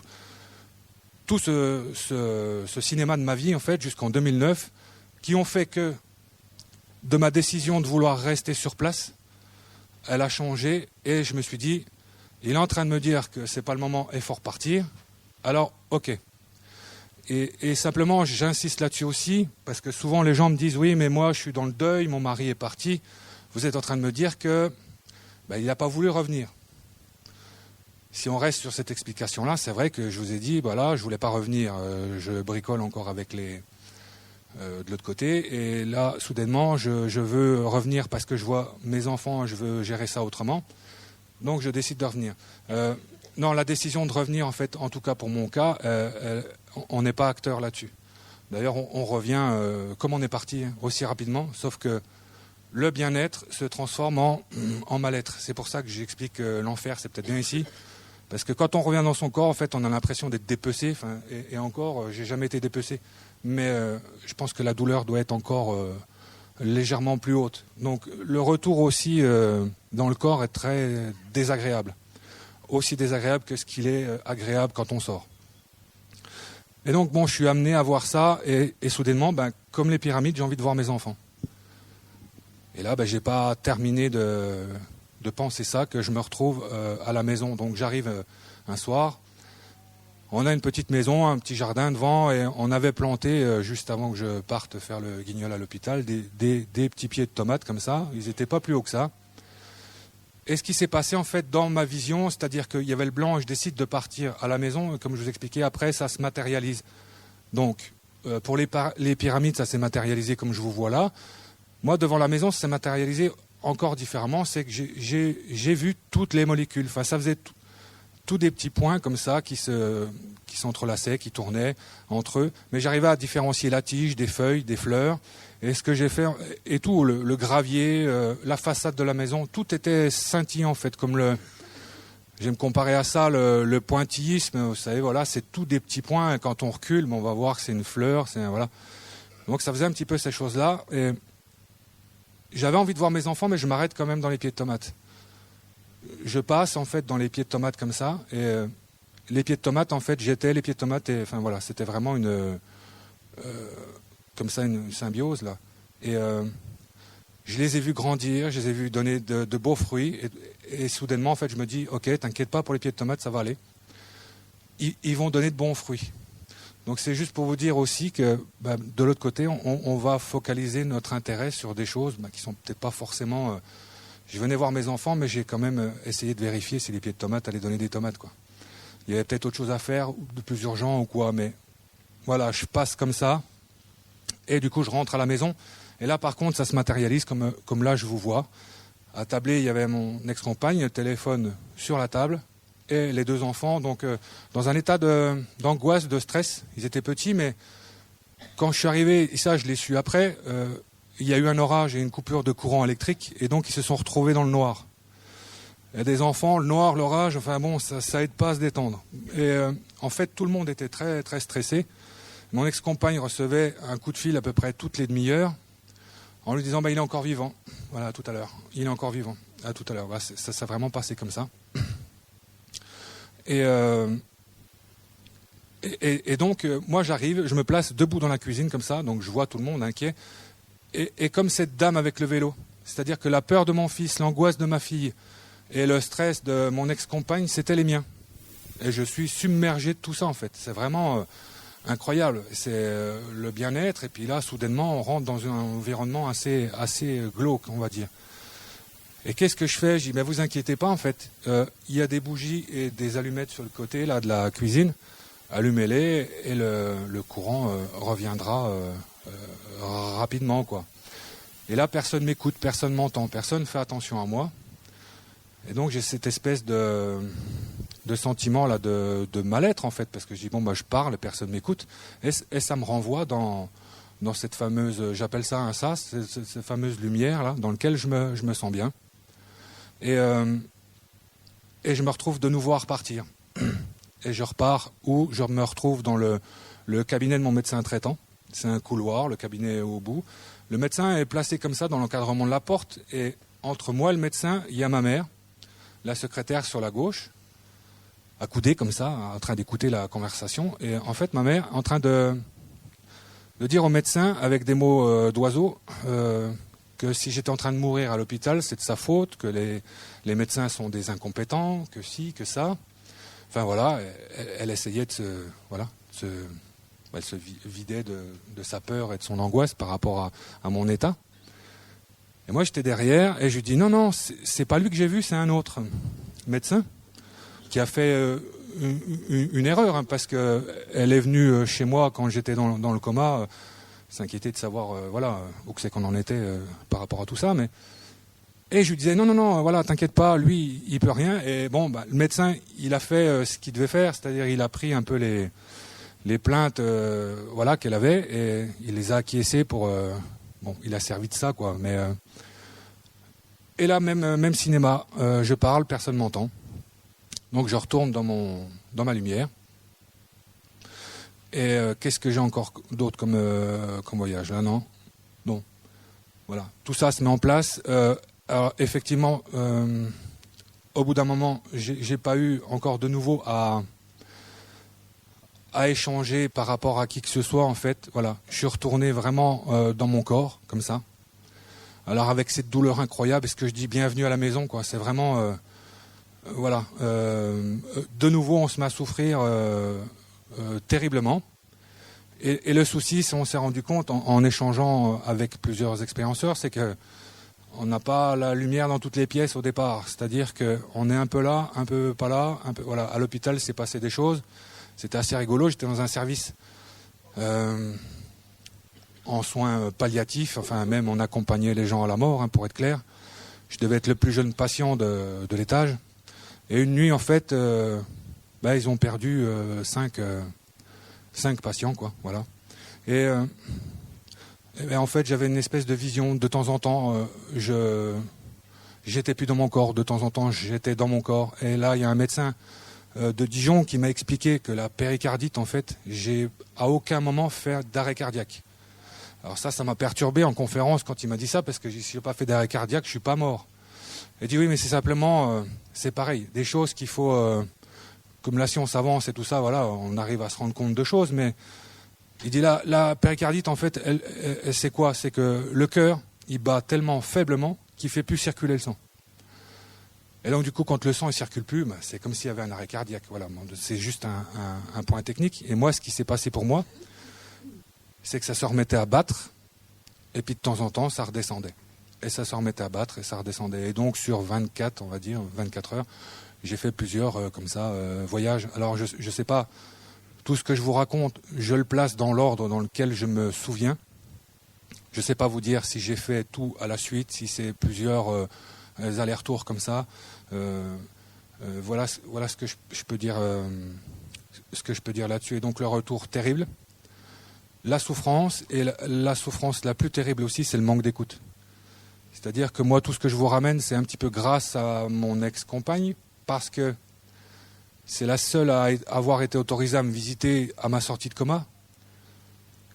Tout ce cinéma de ma vie, en fait, jusqu'en 2009, qui ont fait que de ma décision de vouloir rester sur place, elle a changé et je me suis dit, il est en train de me dire que c'est pas le moment, il faut repartir. Alors, ok. Et simplement, j'insiste là-dessus aussi, parce que souvent les gens me disent, oui, mais moi je suis dans le deuil, mon mari est parti. Vous êtes en train de me dire que il n'a pas voulu revenir. Si on reste sur cette explication-là, c'est vrai que je vous ai dit, voilà, je voulais pas revenir, je bricole encore avec de l'autre côté, et là, soudainement, je veux revenir parce que je vois mes enfants, je veux gérer ça autrement, donc je décide de revenir. Non, la décision de revenir, en fait, en tout cas pour mon cas, on n'est pas acteur là-dessus. D'ailleurs, on revient comme on est parti, aussi rapidement, sauf que le bien-être se transforme en mal-être. C'est pour ça que j'explique que l'enfer, c'est peut-être bien ici. Parce que quand on revient dans son corps, en fait, on a l'impression d'être dépecé. Et encore, j'ai jamais été dépecé. Mais je pense que la douleur doit être encore légèrement plus haute. Donc le retour aussi dans le corps est très désagréable. Aussi désagréable que ce qu'il est agréable quand on sort. Et donc, bon, je suis amené à voir ça. Et soudainement, comme les pyramides, j'ai envie de voir mes enfants. Et là, j'ai pas terminé de penser ça, que je me retrouve à la maison. Donc j'arrive un soir, on a une petite maison, un petit jardin devant, et on avait planté, juste avant que je parte faire le guignol à l'hôpital, des petits pieds de tomates comme ça. Ils n'étaient pas plus hauts que ça. Et ce qui s'est passé en fait dans ma vision, c'est-à-dire qu'il y avait le blanc, et je décide de partir à la maison, comme je vous expliquais, après ça se matérialise. Donc pour les pyramides, ça s'est matérialisé comme je vous vois là. Moi, devant la maison, ça s'est matérialisé encore différemment, c'est que j'ai vu toutes les molécules. Enfin, ça faisait tous des petits points comme ça qui s'entrelaçaient, qui tournaient entre eux. Mais j'arrivais à différencier la tige, des feuilles, des fleurs. Et ce que j'ai fait, et tout, le gravier, la façade de la maison, tout était scintillant en fait. Comme je vais me comparer à ça, le pointillisme, vous savez, voilà, c'est tous des petits points. Et quand on recule, on va voir que c'est une fleur, voilà. Donc ça faisait un petit peu ces choses-là. Et j'avais envie de voir mes enfants, mais je m'arrête quand même dans les pieds de tomates. Je passe en fait dans les pieds de tomates comme ça, et les pieds de tomates, en fait, j'étais les pieds de tomates, et enfin voilà, c'était vraiment comme ça une symbiose là. Et je les ai vus grandir, je les ai vus donner de beaux fruits, et soudainement, en fait, je me dis, ok, t'inquiète pas pour les pieds de tomates, ça va aller. Ils vont donner de bons fruits. Donc c'est juste pour vous dire aussi que de l'autre côté, on va focaliser notre intérêt sur des choses qui sont peut-être pas forcément... je venais voir mes enfants, mais j'ai quand même essayé de vérifier si les pieds de tomates allaient donner des tomates, quoi. Il y avait peut-être autre chose à faire, de plus urgent ou quoi, mais voilà, je passe comme ça, et du coup je rentre à la maison, et là par contre ça se matérialise comme là je vous vois. À tabler, il y avait mon ex-compagne, le téléphone sur la table, et les 2 enfants, donc dans un état d'angoisse, de stress. Ils étaient petits, mais quand je suis arrivé, et ça je l'ai su après, il y a eu un orage et une coupure de courant électrique, et donc ils se sont retrouvés dans le noir. Il y a des enfants, le noir, l'orage, enfin bon, ça aide pas à se détendre. Et en fait, tout le monde était très très stressé. Mon ex-compagne recevait un coup de fil à peu près toutes les demi-heures, en lui disant il est encore vivant. Voilà, à tout à l'heure. Il est encore vivant. À tout à l'heure. Voilà, ça s'est vraiment passé comme ça. Et donc, moi j'arrive, je me place debout dans la cuisine comme ça, donc je vois tout le monde inquiet. Et comme cette dame avec le vélo, c'est-à-dire que la peur de mon fils, l'angoisse de ma fille et le stress de mon ex-compagne, c'était les miens. Et je suis submergé de tout ça en fait. C'est vraiment incroyable. C'est le bien-être, et puis là, soudainement, on rentre dans un environnement assez glauque, on va dire. Et qu'est-ce que je fais? Je dis, vous inquiétez pas, en fait, il y a des bougies et des allumettes sur le côté là de la cuisine. Allumez-les et le courant reviendra rapidement, quoi. Et là, personne m'écoute, personne m'entend, personne fait attention à moi. Et donc j'ai cette espèce de sentiment là de mal-être en fait, parce que je dis je parle et personne m'écoute, et ça me renvoie dans cette fameuse, j'appelle ça un sas, cette fameuse lumière là dans laquelle je me sens bien, et je me retrouve de nouveau à repartir, et je repars où je me retrouve dans le cabinet de mon médecin traitant. C'est un couloir, le cabinet est au bout. Le médecin est placé comme ça dans l'encadrement de la porte, et entre moi et le médecin, il y a ma mère, la secrétaire sur la gauche, accoudée comme ça, en train d'écouter la conversation. Et en fait, ma mère est en train de dire au médecin, avec des mots d'oiseau, que si j'étais en train de mourir à l'hôpital, c'est de sa faute, que les médecins sont des incompétents, que si, que ça. Enfin voilà, elle essayait elle se vidait de sa peur et de son angoisse par rapport à mon état. Et moi, j'étais derrière et je lui dis non, c'est pas lui que j'ai vu, c'est un autre médecin qui a fait une erreur, parce qu'elle est venue chez moi quand j'étais dans le coma, s'inquiéter de savoir où c'est qu'on en était par rapport à tout ça. Et je lui disais non, voilà, t'inquiète pas, lui, il peut rien. Et le médecin, il a fait ce qu'il devait faire, c'est-à-dire il a pris un peu les plaintes qu'elle avait, et il les a acquiescées pour... il a servi de ça, quoi. Et là, même cinéma, je parle, personne m'entend. Donc je retourne dans ma lumière. Et qu'est-ce que j'ai encore d'autre comme voyage là? Non. Voilà. Tout ça se met en place. Alors effectivement, au bout d'un moment, j'ai pas eu encore de nouveau à échanger par rapport à qui que ce soit, en fait. Voilà. Je suis retourné vraiment dans mon corps, comme ça. Alors avec cette douleur incroyable, est-ce que je dis bienvenue à la maison, quoi. C'est vraiment... de nouveau, on se met à souffrir terriblement. Et le souci, on s'est rendu compte en échangeant avec plusieurs expérienceurs, c'est que on n'a pas la lumière dans toutes les pièces au départ. C'est-à-dire qu'on est un peu là, un peu pas là, un peu voilà. À l'hôpital, s'est passé des choses. C'était assez rigolo. J'étais dans un service en soins palliatifs. Enfin, même on accompagnait les gens à la mort, pour être clair. Je devais être le plus jeune patient de l'étage. Et une nuit, en fait, ils ont perdu 5 patients, quoi. Voilà. Et en fait, j'avais une espèce de vision. De temps en temps, j'étais plus dans mon corps. De temps en temps, j'étais dans mon corps. Et là, il y a un médecin de Dijon qui m'a expliqué que la péricardite, en fait, j'ai à aucun moment fait d'arrêt cardiaque. Alors ça m'a perturbé en conférence quand il m'a dit ça, parce que si je n'ai pas fait d'arrêt cardiaque, je suis pas mort. Il dit oui, mais c'est simplement, c'est pareil, des choses qu'il faut, comme la science avance et tout ça, voilà, on arrive à se rendre compte de choses, mais il dit la péricardite, en fait, elle, c'est quoi? C'est que le cœur, il bat tellement faiblement qu'il fait plus circuler le sang. Et donc du coup, quand le sang ne circule plus, c'est comme s'il y avait un arrêt cardiaque. Voilà, c'est juste un point technique. Et moi, ce qui s'est passé pour moi, c'est que ça se remettait à battre, et puis de temps en temps, ça redescendait. Et ça se remettait à battre, et ça redescendait. Et donc sur 24, on va dire, 24 heures, j'ai fait plusieurs voyages. Alors je ne sais pas, tout ce que je vous raconte, je le place dans l'ordre dans lequel je me souviens. Je ne sais pas vous dire si j'ai fait tout à la suite, si c'est plusieurs allers-retours comme ça. Voilà ce que je peux dire, ce que je peux dire là-dessus. Et donc le retour terrible, la souffrance, et la souffrance la plus terrible aussi, c'est le manque d'écoute. C'est-à-dire que moi, tout ce que je vous ramène, c'est un petit peu grâce à mon ex-compagne, parce que c'est la seule à avoir été autorisée à me visiter à ma sortie de coma.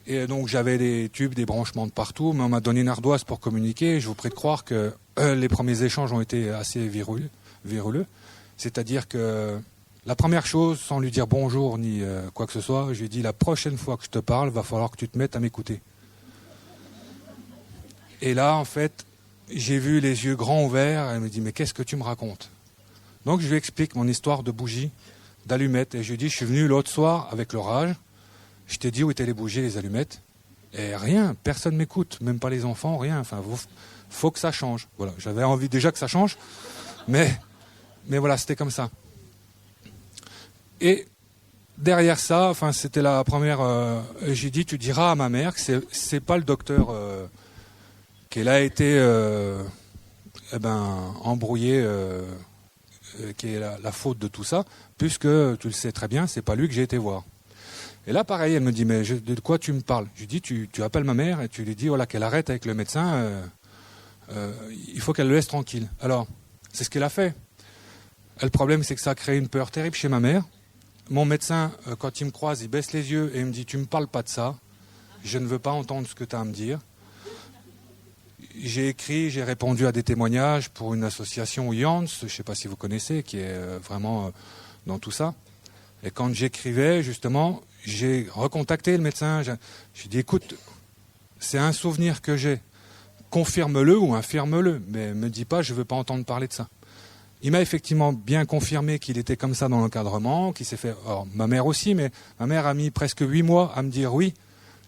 Et donc j'avais des tubes, des branchements de partout, mais on m'a donné une ardoise pour communiquer. Je vous prie de croire que les premiers échanges ont été assez véruleux. C'est-à-dire que la première chose, sans lui dire bonjour ni quoi que ce soit, je lui ai dit la prochaine fois que je te parle, va falloir que tu te mettes à m'écouter. Et là, en fait, j'ai vu les yeux grands ouverts, elle me dit mais qu'est-ce que tu me racontes? Donc je lui explique mon histoire de bougies, d'allumettes, et je lui dis je suis venu l'autre soir avec l'orage, je t'ai dit où étaient les bougies, les allumettes, et rien, personne m'écoute, même pas les enfants, rien, enfin faut que ça change. Voilà, j'avais envie déjà que ça change, mais voilà, c'était comme ça. Et derrière ça, enfin c'était la première, j'ai dit tu diras à ma mère que c'est pas le docteur qu'elle a été embrouillé, qui est la faute de tout ça, puisque tu le sais très bien, c'est pas lui que j'ai été voir. Et là, pareil, elle me dit, mais de quoi tu me parles? Je lui dis, tu appelles ma mère et tu lui dis voilà, qu'elle arrête avec le médecin, il faut qu'elle le laisse tranquille. Alors, c'est ce qu'elle a fait. Et le problème, c'est que ça a créé une peur terrible chez ma mère. Mon médecin, quand il me croise, il baisse les yeux et il me dit, tu me parles pas de ça, je ne veux pas entendre ce que tu as à me dire. J'ai écrit, j'ai répondu à des témoignages pour une association Yans, je ne sais pas si vous connaissez, qui est vraiment dans tout ça. Et quand j'écrivais, justement, j'ai recontacté le médecin. J'ai dit, écoute, c'est un souvenir que j'ai. Confirme-le ou infirme-le, mais me dis pas, je ne veux pas entendre parler de ça. Il m'a effectivement bien confirmé qu'il était comme ça dans l'encadrement, qu'il s'est fait... Alors, ma mère aussi, mais ma mère a mis presque 8 mois à me dire, oui,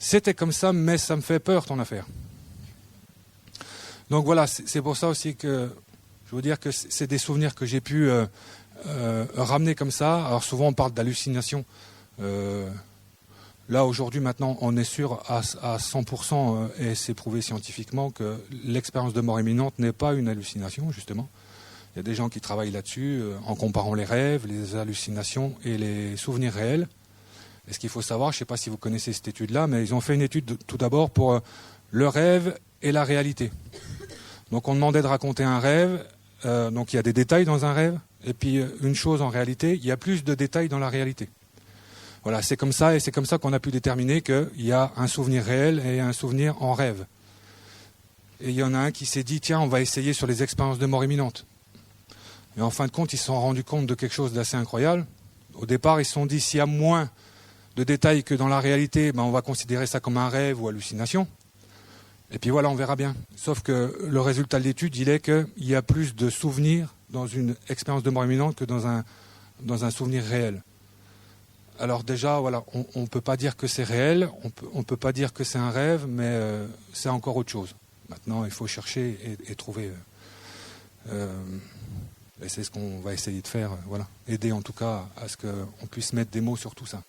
c'était comme ça, mais ça me fait peur, ton affaire. Donc voilà, c'est pour ça aussi que je veux dire que c'est des souvenirs que j'ai pu ramener comme ça. Alors souvent on parle d'hallucination. Là aujourd'hui maintenant on est sûr à 100% et c'est prouvé scientifiquement que l'expérience de mort imminente n'est pas une hallucination justement. Il y a des gens qui travaillent là-dessus en comparant les rêves, les hallucinations et les souvenirs réels. Et ce qu'il faut savoir, je ne sais pas si vous connaissez cette étude-là, mais ils ont fait une étude tout d'abord pour le rêve et la réalité. Donc on demandait de raconter un rêve, donc il y a des détails dans un rêve, et puis une chose en réalité, il y a plus de détails dans la réalité. Voilà, c'est comme ça, et c'est comme ça qu'on a pu déterminer qu'il y a un souvenir réel et un souvenir en rêve. Et il y en a un qui s'est dit, tiens, on va essayer sur les expériences de mort imminente. Et en fin de compte, ils se sont rendus compte de quelque chose d'assez incroyable. Au départ, ils se sont dit, s'il y a moins de détails que dans la réalité, on va considérer ça comme un rêve ou hallucination. Et puis voilà, on verra bien. Sauf que le résultat de l'étude, il est qu'il y a plus de souvenirs dans une expérience de mort imminente que dans un souvenir réel. Alors déjà, voilà, on ne peut pas dire que c'est réel, on ne peut pas dire que c'est un rêve, mais c'est encore autre chose. Maintenant, il faut chercher et trouver. Et c'est ce qu'on va essayer de faire. Voilà, aider en tout cas à ce qu'on puisse mettre des mots sur tout ça.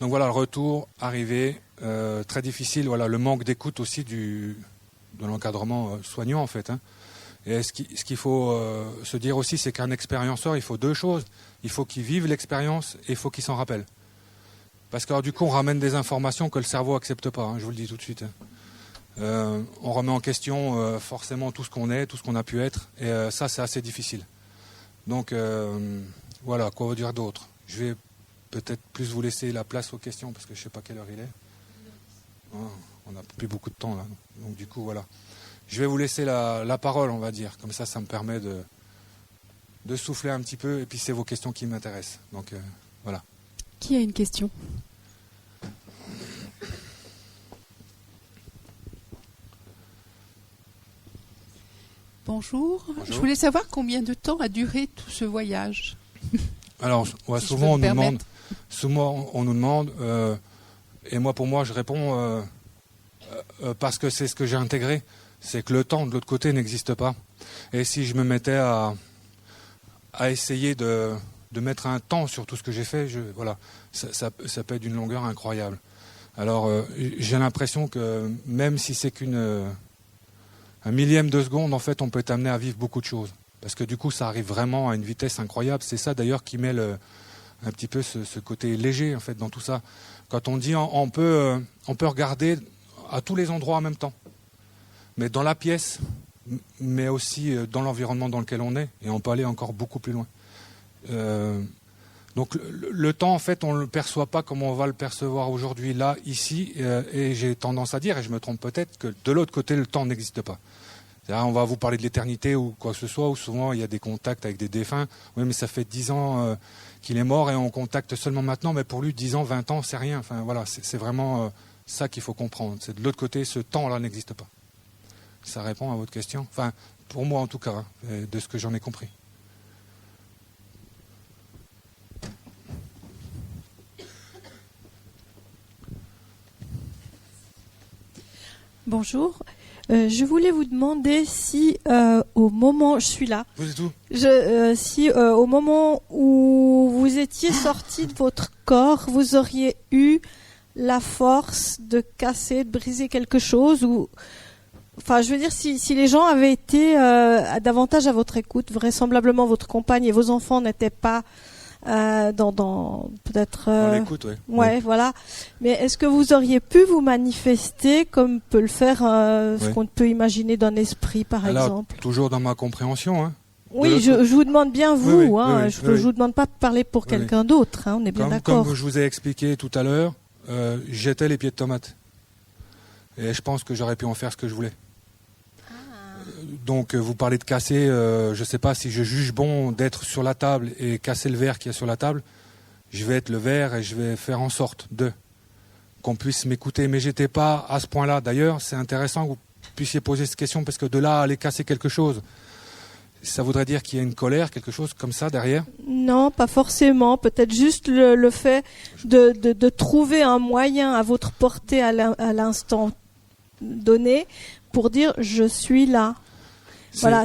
Donc voilà, le retour, arrivé, très difficile. Voilà, le manque d'écoute aussi de l'encadrement soignant en fait. Et ce qu'il faut se dire aussi, c'est qu'un expérienceur, il faut deux choses. Il faut qu'il vive l'expérience et il faut qu'il s'en rappelle. Parce que alors, du coup, on ramène des informations que le cerveau n'accepte pas, je vous le dis tout de suite. On remet en question forcément tout ce qu'on est, tout ce qu'on a pu être. Et ça, c'est assez difficile. Donc voilà, quoi vous dire d'autre? Je vais peut-être plus vous laisser la place aux questions, parce que je ne sais pas quelle heure il est. On n'a plus beaucoup de temps là. Donc du coup, voilà. Je vais vous laisser la parole, on va dire. Comme ça me permet de souffler un petit peu. Et puis c'est vos questions qui m'intéressent. Donc voilà. Qui a une question? Bonjour. Je voulais savoir combien de temps a duré tout ce voyage. Alors, Si souvent on nous demande, et moi pour moi je réponds parce que c'est ce que j'ai intégré, c'est que le temps de l'autre côté n'existe pas. Et si je me mettais à essayer de mettre un temps sur tout ce que j'ai fait, voilà, ça peut être d'une longueur incroyable. Alors j'ai l'impression que même si c'est un millième de seconde, en fait on peut être amené à vivre beaucoup de choses. Parce que du coup, ça arrive vraiment à une vitesse incroyable. C'est ça d'ailleurs qui met un petit peu ce côté léger en fait dans tout ça. Quand on dit on peut regarder à tous les endroits en même temps, mais dans la pièce, mais aussi dans l'environnement dans lequel on est, et on peut aller encore beaucoup plus loin. Donc le temps, en fait, on ne le perçoit pas comme on va le percevoir aujourd'hui, là, ici, et j'ai tendance à dire, et je me trompe peut-être, que de l'autre côté, le temps n'existe pas. C'est-à-dire, on va vous parler de l'éternité ou quoi que ce soit, où souvent il y a des contacts avec des défunts. Oui, mais ça fait 10 ans qu'il est mort et on contacte seulement maintenant, mais pour lui, 10 ans, 20 ans, c'est rien. Enfin, voilà, c'est vraiment ça qu'il faut comprendre. C'est de l'autre côté, ce temps-là n'existe pas. Ça répond à votre question. Enfin, pour moi en tout cas, de ce que j'en ai compris. Bonjour. Je voulais vous demander si au moment, je suis là. Vous êtes où ? Si au moment où vous étiez sorti de votre corps, vous auriez eu la force de casser, de briser quelque chose, ou, enfin, je veux dire, si les gens avaient été davantage à votre écoute, vraisemblablement votre compagne et vos enfants n'étaient pas dans peut-être On l'écoute, oui. ouais, voilà. Mais est-ce que vous auriez pu vous manifester comme peut le faire ce qu'on peut imaginer d'un esprit, par exemple? Toujours dans ma compréhension, hein. Oui, je vous demande bien vous, hein. Je vous demande pas de parler pour quelqu'un d'autre, hein. On est bien d'accord. Comme je vous ai expliqué tout à l'heure, j'étais les pieds de tomate. Et je pense que j'aurais pu en faire ce que je voulais. Donc vous parlez de casser, je ne sais pas si je juge bon d'être sur la table et casser le verre qu'il y a sur la table. Je vais être le verre et je vais faire en sorte qu'on puisse m'écouter. Mais j'étais pas à ce point-là. D'ailleurs, c'est intéressant que vous puissiez poser cette question parce que de là à aller casser quelque chose, ça voudrait dire qu'il y a une colère, quelque chose comme ça derrière? Non, pas forcément. Peut-être juste le fait de trouver un moyen à votre portée à l'instant donné pour dire je suis là. Voilà,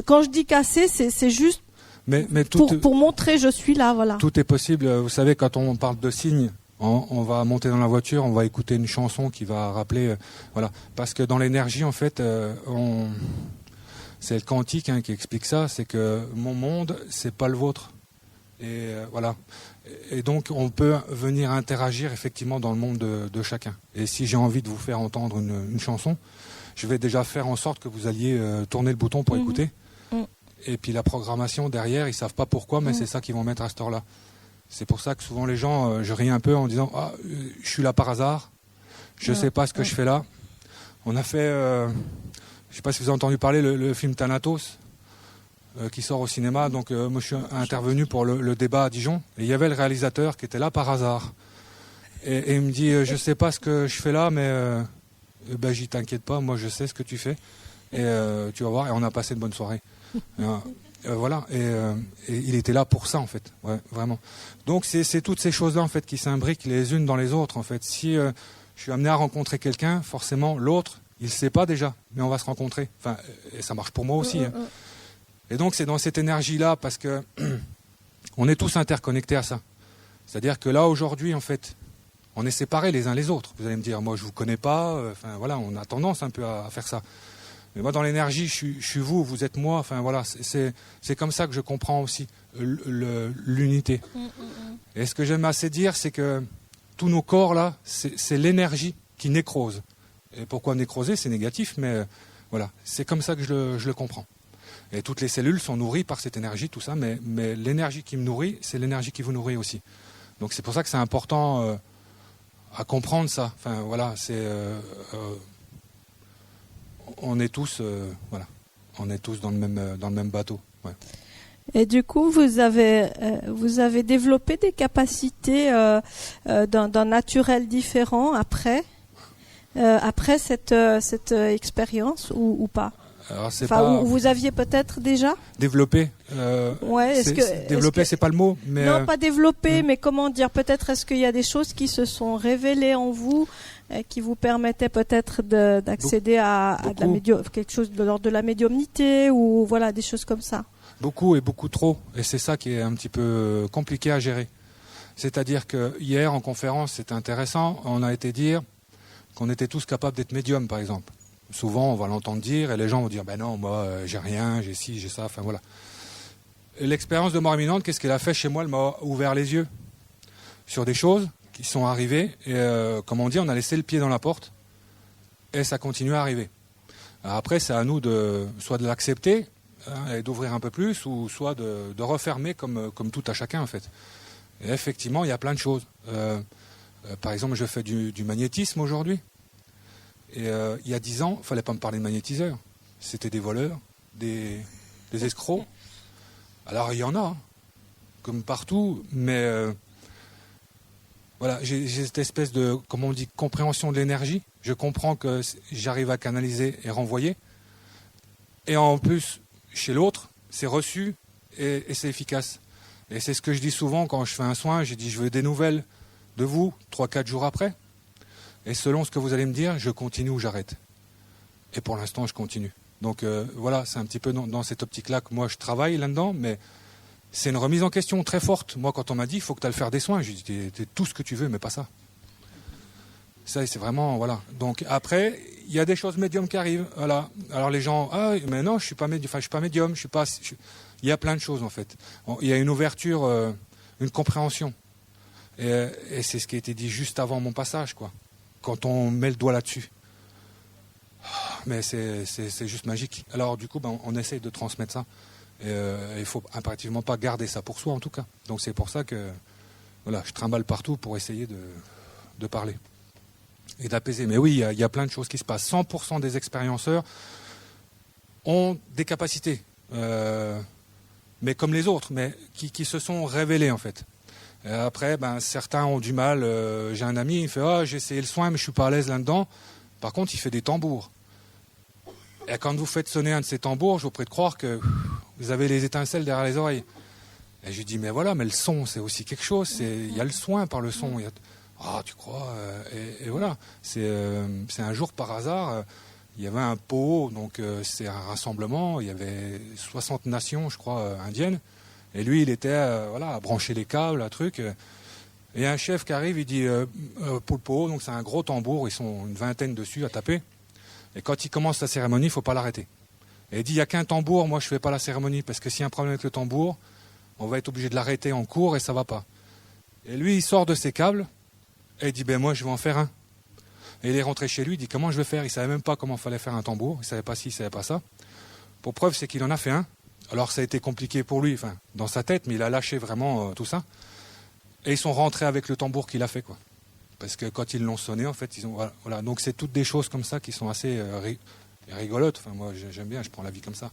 quand je dis casser, c'est juste pour montrer je suis là, voilà. Tout est possible. Vous savez, quand on parle de signes, on va monter dans la voiture, on va écouter une chanson qui va rappeler, voilà, parce que dans l'énergie, en fait, c'est le quantique qui explique ça, c'est que mon monde, c'est pas le vôtre, et voilà. Et donc, on peut venir interagir effectivement dans le monde de chacun. Et si j'ai envie de vous faire entendre une chanson, je vais déjà faire en sorte que vous alliez tourner le bouton pour écouter. Et puis la programmation derrière, ils ne savent pas pourquoi, mais c'est ça qu'ils vont mettre à cette heure-là. C'est pour ça que souvent les gens, je ris un peu en disant je suis là par hasard, je ne sais pas ce que je fais là. On a fait, je ne sais pas si vous avez entendu parler, le film Thanatos, qui sort au cinéma. Donc moi je suis intervenu pour le débat à Dijon, et il y avait le réalisateur qui était là par hasard. Et il me dit je ne sais pas ce que je fais là, mais... ben, j'y t'inquiète pas, moi je sais ce que tu fais et tu vas voir, et on a passé une bonne soirée. Voilà, et il était là pour ça en fait, ouais, vraiment. Donc c'est toutes ces choses-là en fait qui s'imbriquent les unes dans les autres en fait. Si je suis amené à rencontrer quelqu'un, forcément l'autre, il ne sait pas déjà, mais on va se rencontrer. Enfin, et ça marche pour moi aussi. Hein. Et donc c'est dans cette énergie-là, parce que on est tous interconnectés à ça. C'est-à-dire que là aujourd'hui en fait, on est séparés les uns les autres. Vous allez me dire, moi je vous connais pas. Enfin voilà, on a tendance un peu à faire ça. Mais moi dans l'énergie, je suis vous, vous êtes moi. Enfin voilà, c'est comme ça que je comprends aussi l'unité. Et ce que j'aime assez dire, c'est que tous nos corps là, c'est l'énergie qui nécrose. Et pourquoi nécroser? C'est négatif, mais voilà, c'est comme ça que je le comprends. Et toutes les cellules sont nourries par cette énergie, tout ça. Mais l'énergie qui me nourrit, c'est l'énergie qui vous nourrit aussi. Donc c'est pour ça que c'est important. À comprendre ça. Enfin voilà, on est tous voilà, on est tous dans le même bateau. Ouais. Et du coup, vous avez développé des capacités d'un naturel différent après cette expérience ou pas? Alors, où vous aviez peut-être déjà développé. Ouais, développer, c'est pas le mot, mais non, pas développer, mais comment dire? Peut-être est-ce qu'il y a des choses qui se sont révélées en vous, qui vous permettaient peut-être d'accéder à quelque chose de l'ordre de la médiumnité, ou voilà, des choses comme ça. Beaucoup et beaucoup trop, et c'est ça qui est un petit peu compliqué à gérer. C'est-à-dire que hier en conférence, c'était intéressant, on a été dire qu'on était tous capables d'être médiums, par exemple. Souvent, on va l'entendre dire et les gens vont dire ben non, moi, j'ai rien, j'ai ci, j'ai ça, enfin voilà. Et l'expérience de mort imminente, qu'est-ce qu'elle a fait chez moi? Elle m'a ouvert les yeux sur des choses qui sont arrivées et, comme on dit, on a laissé le pied dans la porte et ça continue à arriver. Alors après, c'est à nous soit de l'accepter et d'ouvrir un peu plus, ou soit de refermer comme tout à chacun en fait. Et effectivement, il y a plein de choses. Par exemple, je fais du magnétisme aujourd'hui. Et il y a 10 ans, il ne fallait pas me parler de magnétiseurs. C'était des voleurs, des escrocs. Alors il y en a, hein, comme partout, mais voilà, j'ai cette espèce de, comment on dit, compréhension de l'énergie. Je comprends que j'arrive à canaliser et renvoyer. Et en plus, chez l'autre, c'est reçu et c'est efficace. Et c'est ce que je dis souvent quand je fais un soin. Je dis, je veux des nouvelles de vous 3-4 jours après. Et selon ce que vous allez me dire, je continue ou j'arrête. Et pour l'instant, je continue. Donc voilà, c'est un petit peu dans cette optique-là que moi je travaille là-dedans, mais c'est une remise en question très forte. Moi, quand on m'a dit, il faut que tu ailles faire des soins, j'ai dit, t'es tout ce que tu veux, mais pas ça. Ça, c'est vraiment, voilà. Donc après, il y a des choses médiums qui arrivent. Voilà. Alors les gens, ah, mais non, je suis pas médium, il y a plein de choses en fait. Il y a une ouverture, une compréhension. Et c'est ce qui a été dit juste avant mon passage, quoi. Quand on met le doigt là-dessus. Mais c'est juste magique. Alors du coup, on essaye de transmettre ça. Et il ne faut impérativement pas garder ça pour soi, en tout cas. Donc c'est pour ça que voilà, je trimballe partout pour essayer de parler et d'apaiser. Mais oui, il y a plein de choses qui se passent. 100% des expérienceurs ont des capacités, mais comme les autres, mais qui se sont révélées en fait. Et après, certains ont du mal. J'ai un ami, il fait j'ai essayé le soin, mais je ne suis pas à l'aise là-dedans. Par contre, il fait des tambours. Et quand vous faites sonner un de ces tambours, je vous prie de croire que vous avez les étincelles derrière les oreilles. Et je lui dis, mais voilà, mais le son, c'est aussi quelque chose. Il y a le soin par le son. Tu crois et voilà. C'est un jour par hasard, il y avait un pot, donc c'est un rassemblement. Il y avait 60 nations, je crois, indiennes. Et lui, il était à brancher les câbles, un truc. Et un chef qui arrive, il dit, pour le pot, donc c'est un gros tambour, ils sont une vingtaine dessus à taper. Et quand il commence la cérémonie, il ne faut pas l'arrêter. Et il dit, il n'y a qu'un tambour, moi je ne fais pas la cérémonie, parce que s'il y a un problème avec le tambour, on va être obligé de l'arrêter en cours et ça ne va pas. Et lui, il sort de ses câbles, et il dit, moi je vais en faire un. Et il est rentré chez lui, il dit, comment je vais faire? Il ne savait même pas comment il fallait faire un tambour, il ne savait pas ci, il ne savait pas ça. Pour preuve, c'est qu'il en a fait un. Alors ça a été compliqué pour lui, dans sa tête, mais il a lâché vraiment tout ça. Et ils sont rentrés avec le tambour qu'il a fait, quoi. Parce que quand ils l'ont sonné, en fait, ils ont voilà. Donc c'est toutes des choses comme ça qui sont assez rigolotes. Moi, j'aime bien, je prends la vie comme ça.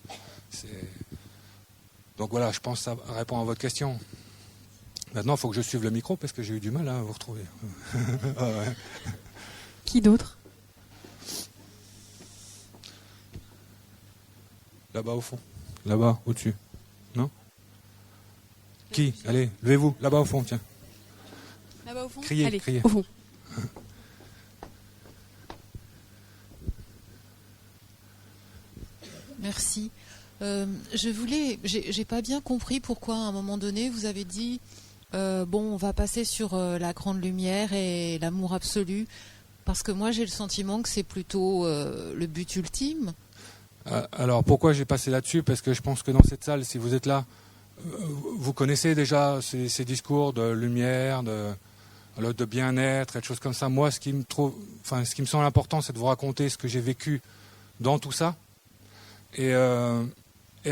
Donc voilà, je pense que ça répond à votre question. Maintenant, il faut que je suive le micro parce que j'ai eu du mal à vous retrouver. Ah ouais. Qui d'autre? Là-bas au fond. Là-bas, au-dessus. Non? Qui? Allez, levez-vous. Là-bas au fond, tiens. Là-bas au fond? Criez, Allez, criez. au fond. Merci. J'ai pas bien compris pourquoi à un moment donné vous avez dit on va passer sur la grande lumière et l'amour absolu, parce que moi j'ai le sentiment que c'est plutôt le but ultime. Alors pourquoi j'ai passé là-dessus? Parce que je pense que dans cette salle, si vous êtes là, vous connaissez déjà ces discours de lumière, de bien-être et de choses comme ça. Moi, ce qui me semble important, c'est de vous raconter ce que j'ai vécu dans tout ça. Et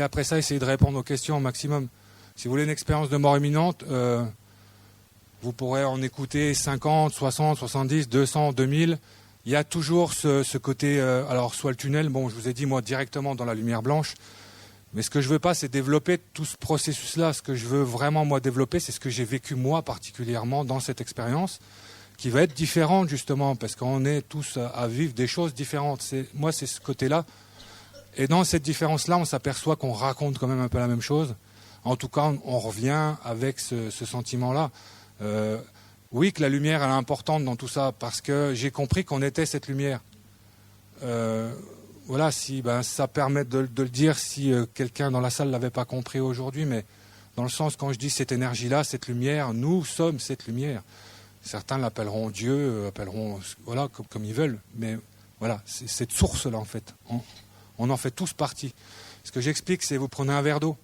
après ça, essayer de répondre aux questions au maximum. Si vous voulez une expérience de mort imminente, vous pourrez en écouter 50, 60, 70, 200, 2000. Il y a toujours ce côté, alors soit le tunnel, je vous ai dit moi directement dans la lumière blanche, mais ce que je veux pas, c'est développer tout ce processus-là. Ce que je veux vraiment moi développer, c'est ce que j'ai vécu moi particulièrement dans cette expérience, qui va être différente justement, parce qu'on est tous à vivre des choses différentes. Moi, c'est ce côté-là. Et dans cette différence-là, on s'aperçoit qu'on raconte quand même un peu la même chose. En tout cas, on revient avec ce sentiment-là. Oui, que la lumière elle est importante dans tout ça, parce que j'ai compris qu'on était cette lumière. Voilà, si ça permet de le dire si quelqu'un dans la salle ne l'avait pas compris aujourd'hui, mais dans le sens, quand je dis cette énergie-là, cette lumière, nous sommes cette lumière. Certains l'appelleront Dieu, appelleront comme ils veulent, mais Voilà, c'est cette source-là, en fait. On en fait tous partie. Ce que j'explique, c'est vous prenez un verre d'eau,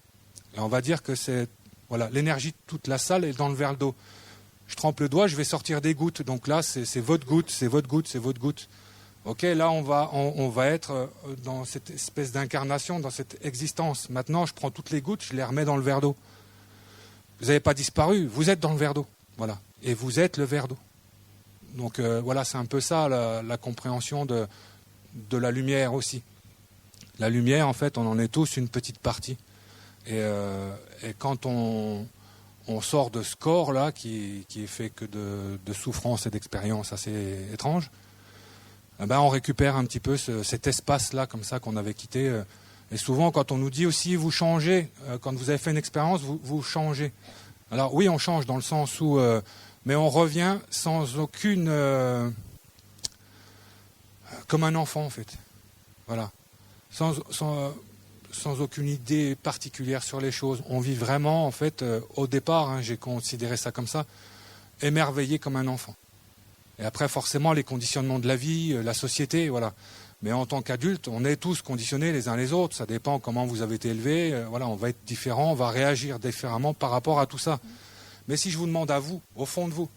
et on va dire que c'est voilà, l'énergie de toute la salle est dans le verre d'eau. Je trempe le doigt, je vais sortir des gouttes. Donc là, c'est votre goutte, c'est votre goutte, c'est votre goutte. Ok, là, on va être dans cette espèce d'incarnation, dans cette existence. Maintenant, je prends toutes les gouttes, je les remets dans le verre d'eau. Vous n'avez pas disparu, vous êtes dans le verre d'eau. Voilà. Et vous êtes le verre d'eau. Donc voilà, c'est un peu ça la compréhension de la lumière aussi. La lumière, en fait, on en est tous une petite partie. Et quand on sort de ce corps-là, qui est fait que de souffrances et d'expériences assez étranges, on récupère un petit peu cet espace-là, comme ça, qu'on avait quitté. Et souvent, quand on nous dit aussi, vous changez, quand vous avez fait une expérience, vous changez. Alors oui, on change dans le sens où... mais on revient sans aucune... comme un enfant, en fait. Voilà. Sans aucune idée particulière sur les choses. On vit vraiment, en fait, au départ, j'ai considéré ça comme ça, émerveillé comme un enfant. Et après, forcément, les conditionnements de la vie, la société, voilà. Mais en tant qu'adulte, on est tous conditionnés les uns les autres. Ça dépend comment vous avez été élevés. Voilà, on va être différent, on va réagir différemment par rapport à tout ça. Mais si je vous demande à vous, au fond de vous,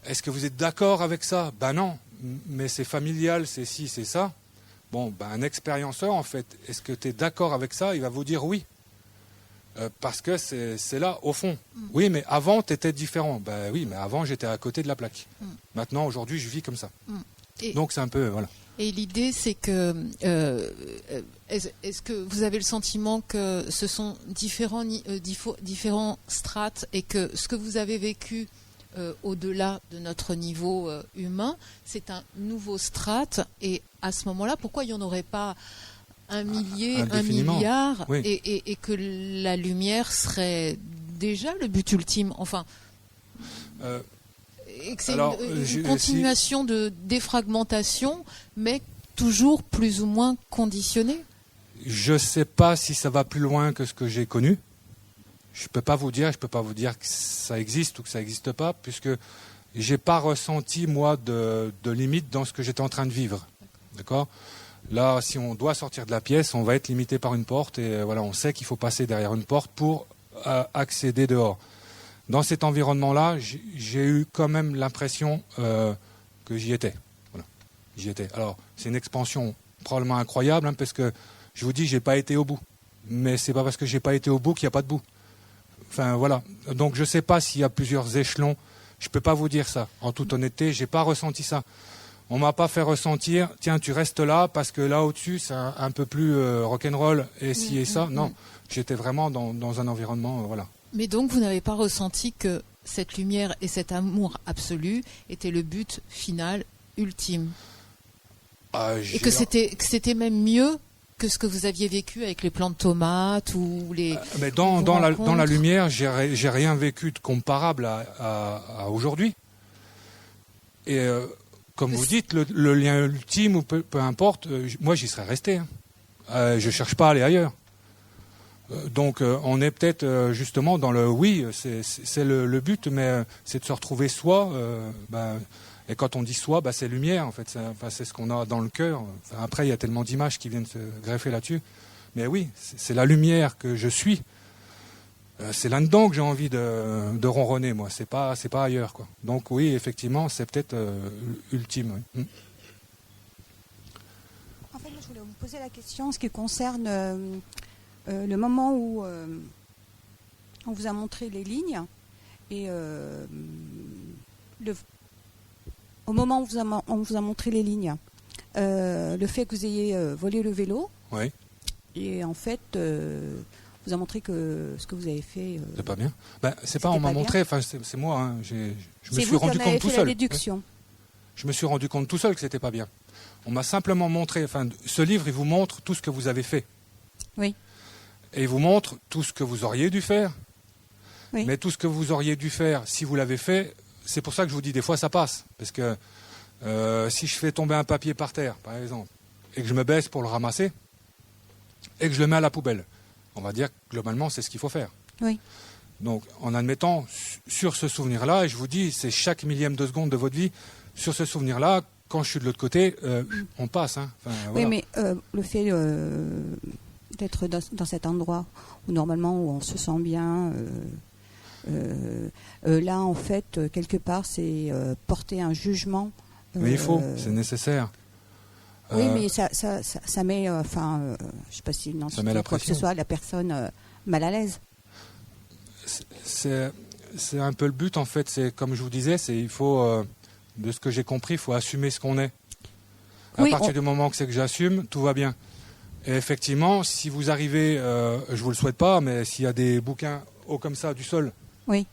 est-ce que vous êtes d'accord avec ça? Ben non, mais c'est familial, c'est ci, c'est ça. Bon, un expérienceur, en fait, est-ce que tu es d'accord avec ça? Il va vous dire oui. Parce que c'est là, au fond. Oui, mais avant, tu étais différent. Ben oui, mais avant, j'étais à côté de la plaque. Maintenant, aujourd'hui, je vis comme ça. Donc, c'est un peu... voilà. Et l'idée, c'est que... est-ce que vous avez le sentiment que ce sont différents strates et que ce que vous avez vécu au-delà de notre niveau humain, c'est un nouveau strate, et à ce moment-là, pourquoi il n'y en aurait pas un millier, un milliard, oui. et que la lumière serait déjà le but ultime, enfin, et que c'est une continuation de défragmentation, mais toujours plus ou moins conditionnée? Je ne sais pas si ça va plus loin que ce que j'ai connu. Je peux pas vous dire que ça existe ou que ça n'existe pas, puisque j'ai pas ressenti, moi, de limite dans ce que j'étais en train de vivre. D'accord ? Là, si on doit sortir de la pièce, on va être limité par une porte, et voilà, on sait qu'il faut passer derrière une porte pour accéder dehors. Dans cet environnement-là, j'ai eu quand même l'impression que j'y étais. Voilà, j'y étais. Alors, c'est une expansion probablement incroyable, parce que je vous dis, j'ai pas été au bout. Mais c'est pas parce que j'ai pas été au bout qu'il n'y a pas de bout. Enfin voilà, donc je ne sais pas s'il y a plusieurs échelons, je ne peux pas vous dire ça. En toute honnêteté, je n'ai pas ressenti ça. On ne m'a pas fait ressentir, tiens, tu restes là parce que là au-dessus, c'est un peu plus rock'n'roll et ci et ça. Non, j'étais vraiment dans un environnement, voilà. Mais donc vous n'avez pas ressenti que cette lumière et cet amour absolu étaient le but final, ultime, et que c'était même mieux que ce que vous aviez vécu avec les plants de tomates ou les... Mais dans la lumière, j'ai rien vécu de comparable à aujourd'hui. Et comme vous dites, le lien ultime, ou peu importe, moi j'y serais resté. Je ne cherche pas à aller ailleurs. Donc on est peut-être justement dans le oui, c'est le but, mais c'est de se retrouver soi. Et quand on dit soi, c'est lumière, en fait. C'est ce qu'on a dans le cœur. Enfin, après, il y a tellement d'images qui viennent se greffer là-dessus. Mais oui, c'est la lumière que je suis. C'est là-dedans que j'ai envie de ronronner, moi. C'est pas ailleurs, quoi. Donc oui, effectivement, c'est peut-être ultime. Oui. En fait, je voulais vous poser la question en ce qui concerne le moment où on vous a montré les lignes et au moment où on vous a montré les lignes, le fait que vous ayez volé le vélo, oui. Et en fait, vous a montré que ce que vous avez fait... c'est pas bien. C'est pas on m'a montré, c'est moi. Hein, je me suis rendu compte tout seul. La déduction. Oui. Je me suis rendu compte tout seul que c'était pas bien. On m'a simplement montré, ce livre, il vous montre tout ce que vous avez fait. Oui. Et il vous montre tout ce que vous auriez dû faire. Oui. Mais tout ce que vous auriez dû faire, si vous l'avez fait... C'est pour ça que je vous dis, des fois, ça passe. Parce que si je fais tomber un papier par terre, par exemple, et que je me baisse pour le ramasser, et que je le mets à la poubelle, on va dire que globalement, c'est ce qu'il faut faire. Oui. Donc, en admettant sur ce souvenir-là, et je vous dis, c'est chaque millième de seconde de votre vie, sur ce souvenir-là, quand je suis de l'autre côté, on passe. Hein. Enfin, Oui, voilà. mais le fait d'être dans cet endroit où normalement où on se sent bien, là en fait quelque part c'est porter un jugement. Mais il faut, c'est nécessaire. Oui, mais ça met, je sais pas si une entité met la ou quoi que ce pression. soit, la personne mal à l'aise. C'est un peu le but en fait. C'est comme je vous disais, il faut, de ce que j'ai compris, il faut assumer ce qu'on est. À Oui, partir du moment que c'est que j'assume, tout va bien. Et effectivement, si vous arrivez, je vous le souhaite pas, mais s'il y a des bouquins hauts comme ça du sol, Oui.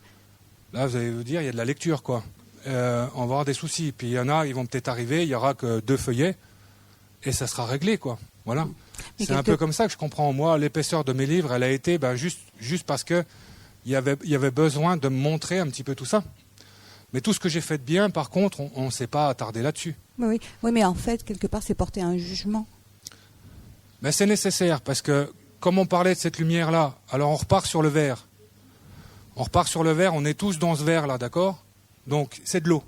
là vous allez vous dire, il y a de la lecture quoi. On va avoir des soucis. Puis il y en a, ils vont peut-être arriver, il y aura que 2 feuillets et ça sera réglé quoi. Voilà. Mais C'est un peu comme ça que je comprends. Moi, l'épaisseur de mes livres, elle a été juste parce que il y avait besoin de me montrer un petit peu tout ça. Mais tout ce que j'ai fait de bien, par contre, on ne s'est pas attardé là-dessus. Oui, mais en fait, quelque part, c'est porter un jugement. Mais c'est nécessaire parce que, comme on parlait de cette lumière-là, alors on repart sur le verre. On repart sur le verre, on est tous dans ce verre-là, d'accord? Donc, c'est de l'eau.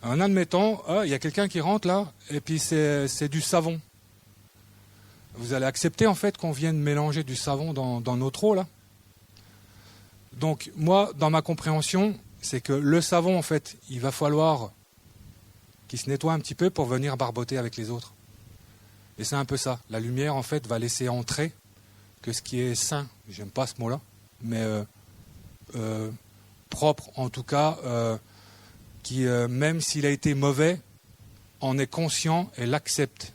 En admettant, il y a quelqu'un qui rentre là, et puis c'est du savon. Vous allez accepter en fait qu'on vienne mélanger du savon dans notre eau là? Donc, moi, dans ma compréhension, c'est que le savon, en fait, il va falloir qu'il se nettoie un petit peu pour venir barboter avec les autres. Et c'est un peu ça. La lumière, en fait, va laisser entrer que ce qui est sain, j'aime pas ce mot-là, mais propre, en tout cas, qui, même s'il a été mauvais, en est conscient et l'accepte.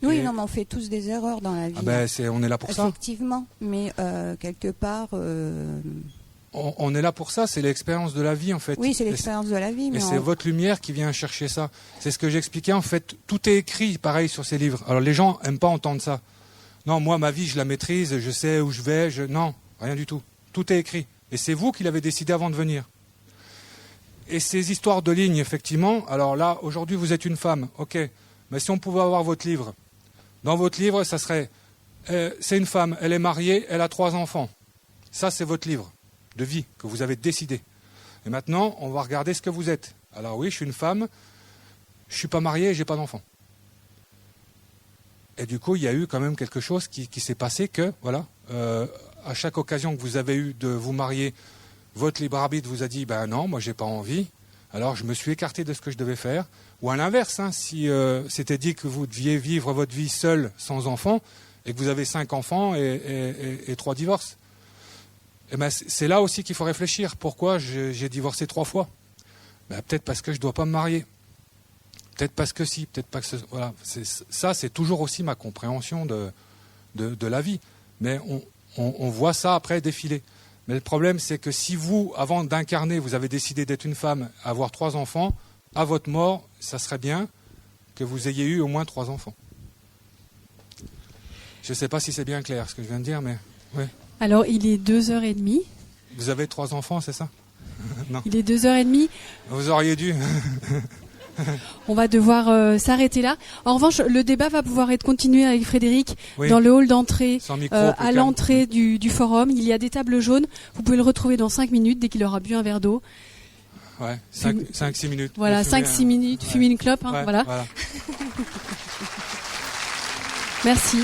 Oui, Et- non, mais on fait tous des erreurs dans la vie. Ah ben, on est là pour ça. Effectivement, mais quelque part, On est là pour ça, c'est l'expérience de la vie, en fait. oui, c'est Et l'expérience de la vie, mais Et c'est votre lumière qui vient chercher ça. C'est ce que j'expliquais en fait. Tout est écrit pareil sur ces livres. Alors les gens n'aiment pas entendre ça. Non, moi ma vie je la maîtrise, je sais où je vais. Non, rien du tout. Tout est écrit. Et c'est vous qui l'avez décidé avant de venir. Et ces histoires de lignes, effectivement. Alors là, aujourd'hui vous êtes une femme. Ok. Mais si on pouvait avoir votre livre. Dans votre livre, ça serait c'est une femme, elle est mariée, elle a 3 enfants. Ça c'est votre livre de vie que vous avez décidé. Et maintenant, on va regarder ce que vous êtes. Alors oui, je suis une femme, je ne suis pas marié et je n'ai pas d'enfant. Et du coup, il y a eu quand même quelque chose qui s'est passé que, voilà, à chaque occasion que vous avez eu de vous marier, votre libre arbitre vous a dit, ben non, moi j'ai pas envie, alors je me suis écarté de ce que je devais faire. Ou à l'inverse, hein, si c'était dit que vous deviez vivre votre vie seul, sans enfant, et que vous avez 5 enfants et 3 divorces. Eh ben, c'est là aussi qu'il faut réfléchir. Pourquoi j'ai divorcé 3 fois? Ben, peut-être parce que je ne dois pas me marier. Peut-être parce que si. Peut-être pas que voilà. Ça, c'est toujours aussi ma compréhension de la vie. Mais on voit ça après défiler. Mais le problème, c'est que si vous, avant d'incarner, vous avez décidé d'être une femme, avoir 3 enfants, à votre mort, ça serait bien que vous ayez eu au moins 3 enfants. Je ne sais pas si c'est bien clair ce que je viens de dire, mais oui. Alors, il est 2h30. Vous avez 3 enfants, c'est ça? Non. Il est 2h30. Vous auriez dû. On va devoir s'arrêter là. En revanche, le débat va pouvoir être continué avec Frédéric Oui. dans le hall d'entrée, Sans micro, plus à calme. l'entrée du forum. Il y a des tables jaunes. Vous pouvez le retrouver dans 5 minutes dès qu'il aura bu un verre d'eau. Ouais, 5-6 minutes. Voilà, Fumer 5-6 minutes, ouais. fumer une clope. Hein, Ouais, voilà. voilà. Merci.